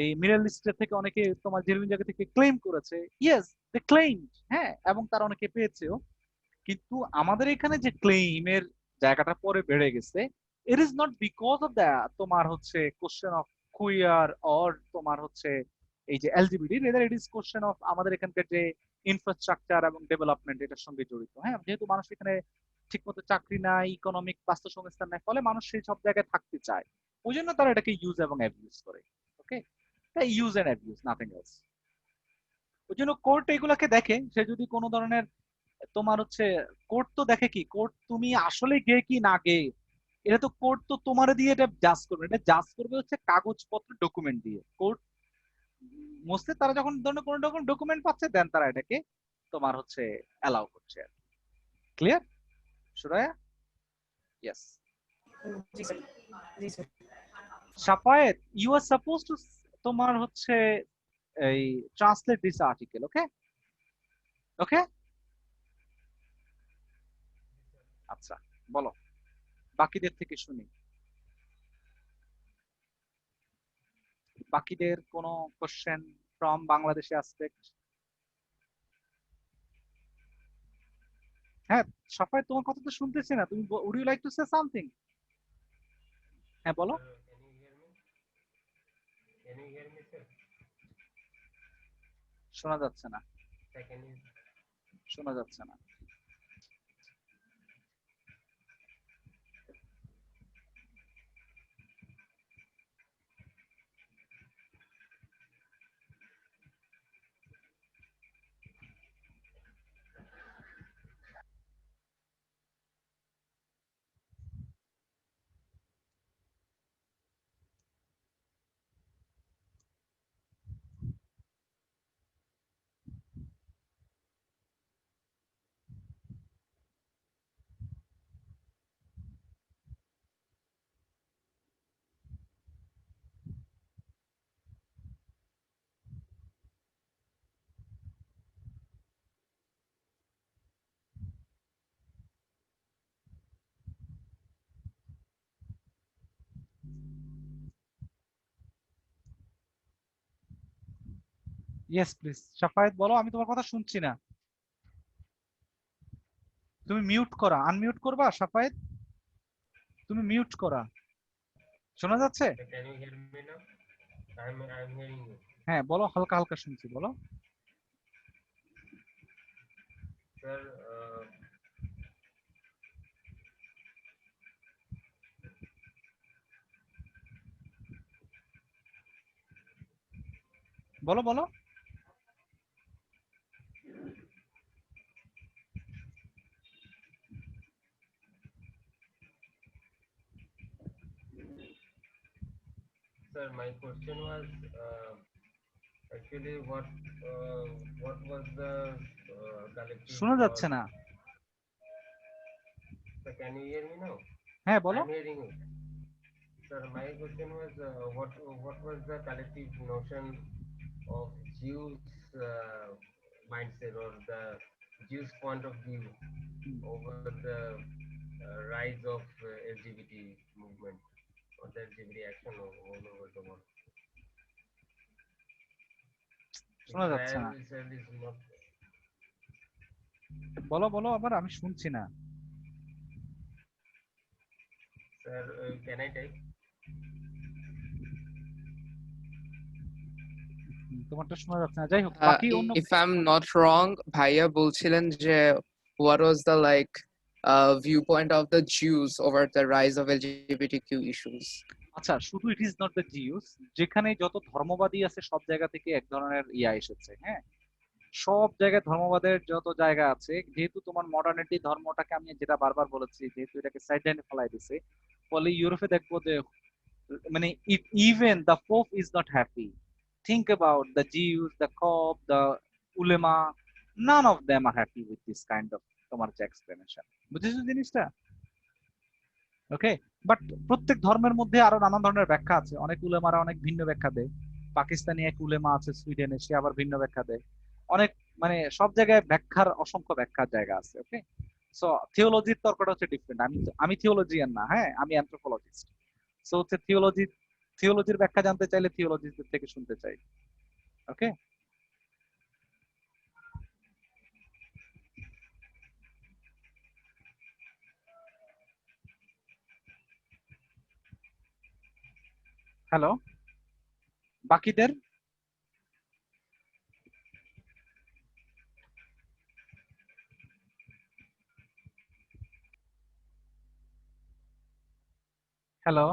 এই মিডল ইস্টের থেকে অনেকে তোমার জেনুইন জায়গা থেকে ক্লেম করেছে, ইয়েস দে ক্লেম, হ্যাঁ, এবং তারা অনেকে পেয়েছেও। কিন্তু আমাদের এখানে যে ক্লেইমের জায়গাটা পরে বেড়ে গেছে, ইট is not because of the তোমার হচ্ছে কোশ্চেন অফ কুইয়ার অর তোমার হচ্ছে এই যে LGBT, rather it is question of আমাদের এখানকার যে ইনফ্রাস্ট্রাকচার এবং ডেভেলপমেন্ট এটার সঙ্গে জড়িত। হ্যাঁ, যেহেতু মানুষ এখানে ঠিকমতো চাকরি নাই, ইকোনমিক বাস্তুসংস্থান নাই, ফলে মানুষ সেই সব জায়গায় থাকতে চায়, ওই জন্য তারা এটাকে ইউজ এবং অ্যাবিউজ করে। Okay, use and abuse, nothing else. ওই জন্য কোর্ট এগুলাকে দেখে, সে যদি কোনো ধরনের তোমার হচ্ছে, কোর্ট তো দেখে কি, কোর্ট তুমি আসলে গে কি না গে, এটা তো কোর্ট তো তোমার দিয়ে এটা জাজ করবে, এটা জাজ করবে হচ্ছে কাগজপত্র ডকুমেন্ট দিয়ে। কোর্ট মোস্টলি তারা যখন ধরনের কোনো রকম ডকুমেন্ট পাচ্ছে, দেন তারা এটাকে তোমার হচ্ছে অ্যালাউ করছে। ক্লিয়ার সুরায়া? ইয়েস। জি স্যার, জি sir. Shafayet, you are suppose to তোমার হচ্ছে এই translate this article, okay? Okay, আচ্ছা, বলো, বাকিদের থেকে শুনি। বাকিদের কোনো কোশ্চেন ফ্রম বাংলাদেশি অ্যাসপেক্ট? হ্যাঁ, সবাই তোমার কথা তো শুনতেছি না, তুমি would you like to say something? হ্যাঁ, বলো। Can you hear me, sir? শোনা যাচ্ছে না, Sir, can you? শোনা যাচ্ছে না। ইয়েস প্লিজ, শাফায়েত বলো, আমি তোমার কথা শুনছি না। তুমি মিউট করা, আনমিউট করবা শাফায়েত, তুমি মিউট করা। শোনা যাচ্ছে? Sir, can you hear me now? I'm hearing you. হ্যাঁ বলো, হালকা হালকা শুনছি, বলো। Sir, বলো বলো। sir, my question was actually what was the collective শোনা or যাচ্ছে না। sir, can you hear me now? হ্যাঁ বলো। I'm hearing you. Sir, my question was what was the collective notion of Jews mindset or the Jews point of view over the rise of LGBT movement or the LGBT action all over the world. শোনা যাচ্ছে না, Israel is not. বলো বলো আবার, আমি শুনছি না। Sir, can I type? তোমারটা শোনা যাচ্ছে না, যাই হোক বাকি অন্য if I'm not wrong, ভাইয়া বলছিলেন যে what was the like viewpoint of the Jews over the rise of LGBTQ issues? আচ্ছা, শুধু ইট ইজ নট দ্য জিউস, যেখানে যত ধর্মবাদী আছে সব জায়গা থেকে এক ধরনের ইয়া এসেছে, হ্যাঁ, সব জায়গায় ধর্মবাদের যত জায়গা আছে, যেহেতু তোমার মডার্নিটি ধর্মটাকে আমি যেটা বারবার বলেছি, যেহেতু এটাকে সাইড লাইনে ফেলাই দিছে, ফলে ইউরোপে দেখবো যে মানে even the Pope is not happy. Think about the Jews, the Copt, the ulema, none of them are happy with this kind of তোমার যে এক্সপ্লেনেশন। বুঝেছো জিনিসটা? ওকে, বাট প্রত্যেক ধর্মের মধ্যে আরো নানান ধরনের ব্যাখ্যা আছে। অনেক উলেমারা অনেক ভিন্ন ব্যাখ্যা দেয়। পাকিস্তানি এক উলেমা আছে সুইডেনে, সে আবার ভিন্ন ব্যাখ্যা দেয়। অনেক মানে সব জায়গায় ব্যাখ্যার অসংখ্য ব্যাখ্যার জায়গা আছে। ওকে, সো থিওলজির তর্কটা হচ্ছে ডিফারেন্ট। আমি থিওলজিয়ান না, হ্যাঁ, আমি অ্যানথ্রোপোলজিস্ট। সো হচ্ছে থিওলজির ব্যাখ্যা জানতে চাইলে থিওলজিস্টদের থেকে শুনতে চাই। ওকে, হ্যালো বাকিদের। হ্যালো,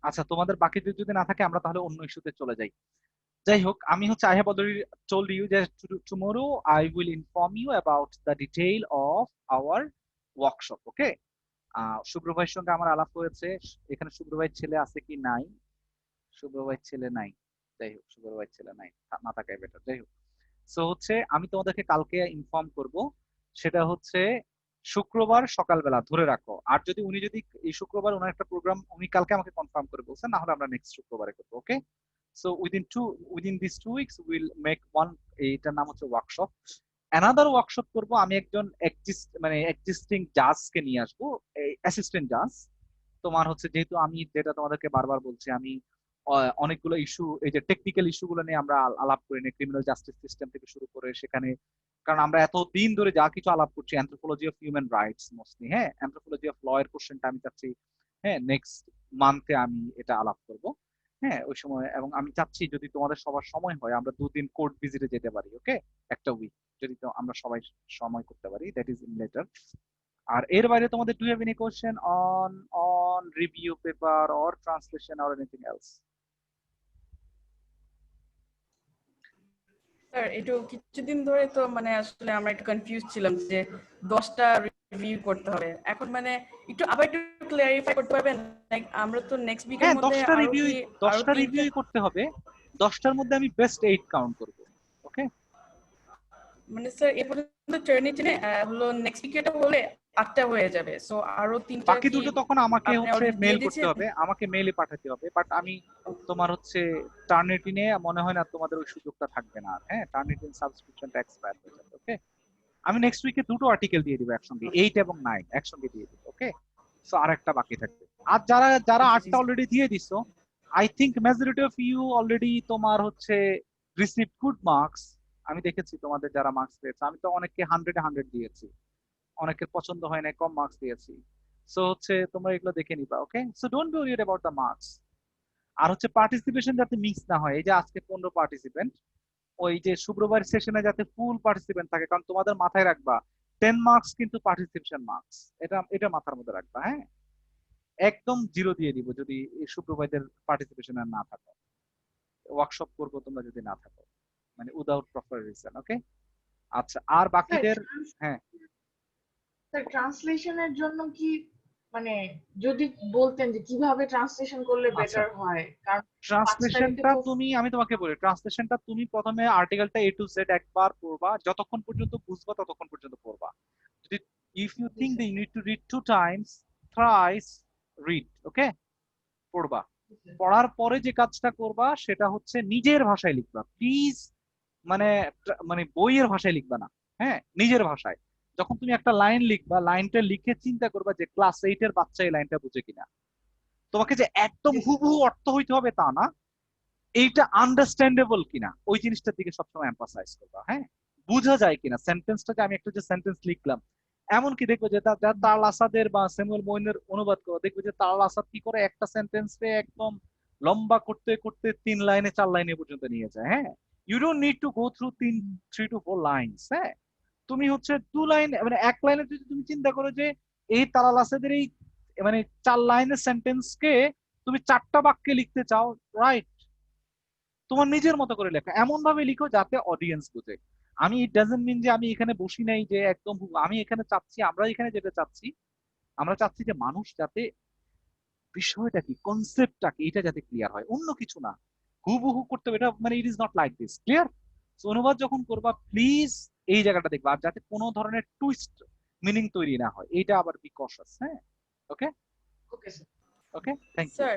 আচ্ছা, তোমাদের বাকিদের যদি না থাকে আমরা তাহলে অন্য ইস্যুতে চলে যাই। যাই হোক, আমি হচ্ছে I have already told you that tomorrow I will inform you about the detail of our workshop. Okay, শুভ্র ভাইয়ের সঙ্গে আমার আলাপ হয়েছে। এখানে শুভ্র ভাইয়ের ছেলে আছে কি নাই? শুভ্র ভাইয়ের ছেলে নাই। যাই হোক, শুভ্র ভাইয়ের ছেলে নাই, না থাকাই বেটার। যাই হোক, সো হচ্ছে আমি তোমাদেরকে কালকে ইনফর্ম করব। সেটা হচ্ছে শুক্রবার সকালবেলা ধরে রাখো। আর যদি উনি যদি এই শুক্রবার ওনার একটা প্রোগ্রাম উনি কালকে আমাকে কনফার্ম করে বলছেন, না হলে আমরা নেক্সট শুক্রবারে করবো। Okay, so within this 2 weeks will make one, এইটার নাম হচ্ছে ওয়ার্কশপ। অ্যানাদার ওয়ার্কশপ করব, আমি একজন এক্সিস্টিং জাজকে নিয়ে আসবো, অ্যাসিস্ট্যান্ট জাজ। তোমার হচ্ছে যেহেতু আমি যেটা তোমাদেরকে বারবার বলছি, আমি অনেকগুলো ইস্যু, এই যে টেকনিক্যাল ইস্যু গুলো নিয়ে আমরা আলাপ করি না, ক্রিমিনাল জাস্টিস সিস্টেম থেকে শুরু করে সেখানে, কারণ আমরা এতদিন ধরে যা কিছু আলাপ করছি anthropology of human rights mostly, হ্যাঁ, অ্যানথ্রোপোলজি অফ ল এর কোশ্চেনটা আমি চাচ্ছি, হ্যাঁ, নেক্সট মান্থে আমি এটা আলাপ করব, হ্যাঁ, ওই সময়। এবং আমি চাচ্ছি যদি তোমাদের সবার সময় হয় আমরা 2 দিন কোর্ট ভিজিটে যেতে পারি। ওকে, একটা উইক যদি তো আমরা সবাই সময় করতে পারি, দ্যাট ইজ ইন লেটার। আর এর বাইরে তোমাদের do have any question on review paper or translation or anything else? Sir একটু কিছুদিন ধরে তো মানে আসলে আমরা একটু কনফিউজ ছিলাম যে 10টা রিভিউ করতে হবে। এখন মানে আবার একটু ক্লিয়ারিফাই করতে পারবেন? লাইক আমরা তো নেক্সট উইকের হ্যাঁ, মধ্যে আরো কি আরো 10টা 3টা রিভিউই করতে হবে। 10টার মধ্যে আমি বেস্ট 8 কাউন্ট করব। ওকে, মানে স্যার এ পর্যন্ত টার্নিটিনে হলো নেক্সট উইকেটা হলে 8টা হয়ে যাবে। সো আরো 3টা বাকি কি দুটো তখন আমাকে আপনি হচ্ছে অলরেডি মেল দিয়ে করতে দিয়েছেন? হবে, আমাকে মেইলে পাঠাতে হবে। বাট আমি তোমার হচ্ছে টার্নিটিনে মনে হয় না তোমাদের ওই সুযোগটা থাকবে না আর, হ্যাঁ, টার্নিটিন সাবস্ক্রিপশনটা এক্সপায়ার হয়ে যাবে। ওকে, আমি নেক্সট উইকে 2টো আর্টিকেল দিয়ে দিব একসঙ্গে, 8 এবং 9 একসঙ্গে দিয়ে দিব। ওকে, সো আরেকটা বাকি থাকবে। আর যারা যারা 8টা অলরেডি দিয়ে দিছো, I think majority of you already তোমার হচ্ছে রিসিভ গুড মার্কস। আমি দেখেছি তোমাদের যারা মার্কস পেয়েছে, আমি তো অনেককে 100-এ 100 দিয়েছি, অনেকের পছন্দ হয় না, কম মার্কস দিয়েছি। সো হচ্ছে তোমরা এগুলো দেখে নিবা। Okay, so don't be worried about the marks. আর হচ্ছে পার্টিসিপেশন যাতে মিক্স না হয়, এই যে আজকে 15 পার্টিসিপেন্ট, ওই যে শুক্রবার সেশনে যাতে ফুল পার্টিসিপেন্ট থাকে, কারণ তোমাদের মাথায় রাখবা 10 মার্কস কিন্তু পার্টিসিপেশন মার্কস, এটা এটা মাথার মধ্যে রাখবা। হ্যাঁ, একদম 0 দিয়ে দিব যদি এই শুক্রবারদের পার্টিসিপেশন না থাকো, ওয়ার্কশপ করবো তোমরা যদি না থাকো, মানে উইদাউট প্রপার রিজন। ওকে, আচ্ছা, আর বাকিদের, হ্যাঁ, স্যার ট্রান্সলেশনের জন্য কি মানে যদি বলতেন যে কিভাবে ট্রান্সলেশন করলে আচ্ছা, বেটার হয়, কারণ 5 তারিখে ট্রান্সলেশনটা তো আমি তোমাকে বলি, ট্রান্সলেশনটা তুমি প্রথমে আর্টিকেলটা A to Z একবার পড়বা, যতক্ষণ পর্যন্ত বুঝবা ততক্ষণ পর্যন্ত পড়বা। যদি if you think that you need to read 2 times, thrice read. Okay, পড়বা। পড়ার পরে যে কাজটা করবা সেটা হচ্ছে নিজের ভাষায় লিখবা প্লিজ, মানে মানে বইয়ের ভাষায় লিখবা না, হ্যাঁ, নিজের ভাষায়। যখন তুমি একটা লাইন লিখবা, লাইনটা লিখে চিন্তা করবা যে ক্লাস 8 এর বাচ্চা এই লাইনটা বুঝে কিনা। তোমাকে যে একদম হুবহু অর্থ হইতে হবে তা না, এইটা আন্ডারস্ট্যান্ডেবল কিনা ওই জিনিসটার দিকে সবসময় এম্পাসাইজ করবা। হ্যাঁ, বোঝা যায় কিনা সেন্টেন্সটা, যে আমি একটা যে সেন্টেন্স লিখলাম এমনকি দেখবে যে তাল আসাদের বা স্যামুয়েল মইনের অনুবাদ করো, দেখবে যে তাল আসাদ কি করে একটা সেন্টেন্সে একদম লম্বা করতে করতে 3 লাইনে 4 লাইনে পর্যন্ত নিয়ে যায়। হ্যাঁ, you don't need to go through 3 to 4 lines. হ্যাঁ, তুমি হচ্ছে 2 লাইন মানে 1 লাইনে যদি তুমি চিন্তা করো যে এই তালাল আসাদের এই মানে 4 লাইনের সেন্টেন্সকে তুমি 4টা বাক্যে লিখতে চাও, রাইট, তোমার নিজের মতো করে লেখা, এমন ভাবে লিখো যাতে অডিয়েন্স বুঝে। আমি ইট ডাজন্ট মিন যে আমি এখানে বসি নাই যে একদম আমি এখানে চাচ্ছি, আমরা এখানে যেটা চাচ্ছি, আমরা চাচ্ছি যে মানুষ যাতে বিষয়টা কি, কনসেপ্টটা কি, এটা যাতে ক্লিয়ার হয়, অন্য কিছু না। হুবহু করতে হবে এটা, মানে ইট is not like this, clear? অনুবাদ যখন করবা প্লিজ এই জায়গাটা দেখবা, আর যাতে কোনো ধরনের টুইস্ট মিনিং তৈরি না হয়, এইটা আবার বি কশাস। হ্যাঁ, okay okay sir. Okay, thank you. Sir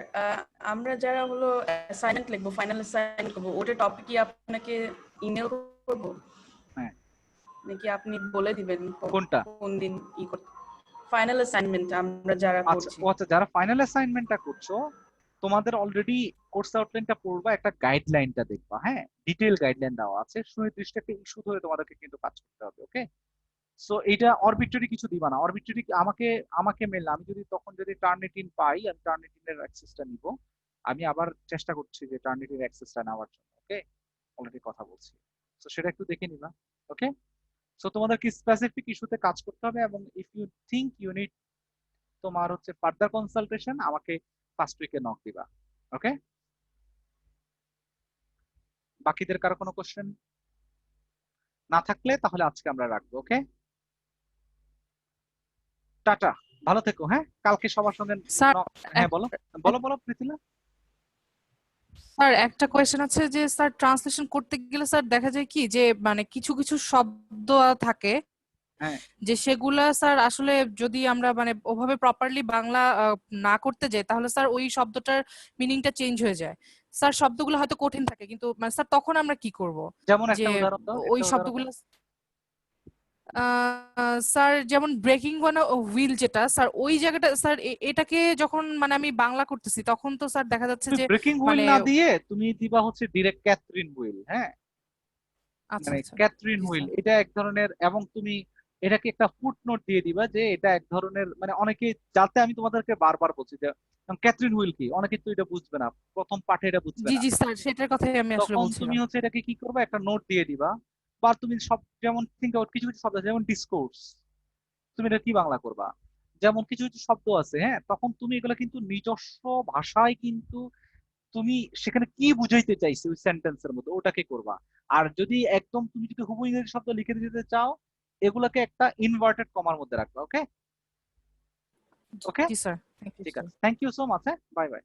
আমরা যারা হলো অ্যাসাইনমেন্ট লিখবো, ফাইনাল অ্যাসাইনমেন্ট করবো, ওটা টপিক কি আপনাকে ইমেল করবো হ্যাঁ, নাকি আপনি বলে দিবেন কোনটা? কোন দিন করতে? ফাইনাল অ্যাসাইনমেন্ট আমরা যারা আচ্ছা, করছি। আচ্ছা, যারা ফাইনাল অ্যাসাইনমেন্টটা করছো, তোমাদের অলরেডি কোর্স আউটলাইনটা পড়বা, একটা গাইডলাইনটা দেখবা। হ্যাঁ, ডিটেইল গাইডলাইন দেওয়া আছে, সুনির্দিষ্ট একটা ইস্যু ধরে তোমাদেরকে কিন্তু কাজ করতে হবে। ওকে, সো এটা অরবিট্রারি কিছু দিবা না। অরবিট্রারি আমাকে আমাকে মেল, আমি যদি তখন যদি টার্নিটিন পাই, আমি টার্নিটিনের অ্যাক্সেসটা নিব। আমি আবার চেষ্টা করছি যে টার্নিটিনের অ্যাক্সেসটা নেওয়ার জন্য। ওকে, অলরেডি কথা বলছি, তো সেটা একটু দেখে নিবা। ওকে, সো তোমাদের কি স্পেসিফিক ইস্যুতে কাজ করতে হবে, এবং if you think you need তোমার হচ্ছে ফার্দার কনসালটেশন, আমাকে ফার্স্ট উইকে নক দিবা। ওকে, বাকিদের কারো কোনো কোশ্চেন না থাকলে তাহলে আজকে আমরা রাখবো। ওকে, টাটা, ভালো থেকো। হ্যাঁ, কালকে সবার সঙ্গে স্যার হ্যাঁ, বলো বলো বলো প্রীতিলা। স্যার একটা কোয়েশ্চেন আছে যে স্যার ট্রান্সলেশন করতে গেলে স্যার দেখা যায় কি যে মানে কিছু কিছু শব্দ থাকে হ্যাঁ, যে সেগুলা স্যার আসলে যদি আমরা মানে ওভাবে প্রপারলি বাংলা না করতে যাই তাহলে স্যার ওই শব্দটার মিনিংটা চেঞ্জ হয়ে যায়। স্যার শব্দগুলো হয়তো কঠিন থাকে কিন্তু মানে স্যার তখন আমরা কি করব যেমন যে একটা উদাহরণ দাও, ওই একটা উদাহরণ শব্দগুলো দাও। স্যার যেমন ব্রেকিং ওয়ান হুইল যেটা স্যার ওই জায়গাটা স্যার এটাকে যখন মানে আমি বাংলা করতেছি তখন তো স্যার দেখা যাচ্ছে তুমি যে ব্রেকিং হুইল মানে না দিয়ে তুমি দিবা হচ্ছে ডিরেক্ট ক্যাথরিন হুইল। হ্যাঁ, আচ্ছা মানে আচ্ছা ক্যাথরিন জি হুইল স্যার এটা এক ধরনের, এবং তুমি এটাকে একটা ফুটনোট দিয়ে দিবা যে এটা এক ধরনের, মানে অনেকে, যাতে আমি তোমাদেরকে বারবার বলছি যে ক্যাথরিন হুইল কি, অনেকে তো এটা বুঝবে না, প্রথম পাঠে এটা বুঝবে জি না। জি স্যার সেটার কথাই আমি আসলে তখন তুমি বলছিলাম। হচ্ছে এটাকে কি করবে, একটা নোট দিয়ে দিবা। বা তুমি সব, যেমন থিঙ্ক আউট, কিছু কিছু শব্দ আছে যেমন ডিসকোর্স, তুমি এটা কি বাংলা করবা? যেমন কিছু কিছু শব্দ আছে, হ্যাঁ, তখন তুমি এগুলো কিন্তু নিজস্ব ভাষায় কিন্তু তুমি সেখানে কি বুঝাইতে চাইছো ওই সেন্টেন্সের মধ্যে ওটাকে করবা। আর যদি একদম তুমি যদি হুবহু ইংরেজি শব্দ লিখে দিতে চাও, এগুলোকে একটা ইনভার্টেড কমার মধ্যে রাখবা। ওকে, ওকে, জি স্যার থ্যাংক ইউ ঠিক স্যার। আছে, থ্যাংক ইউ সো মাচ। হ্যাঁ, বাই বাই।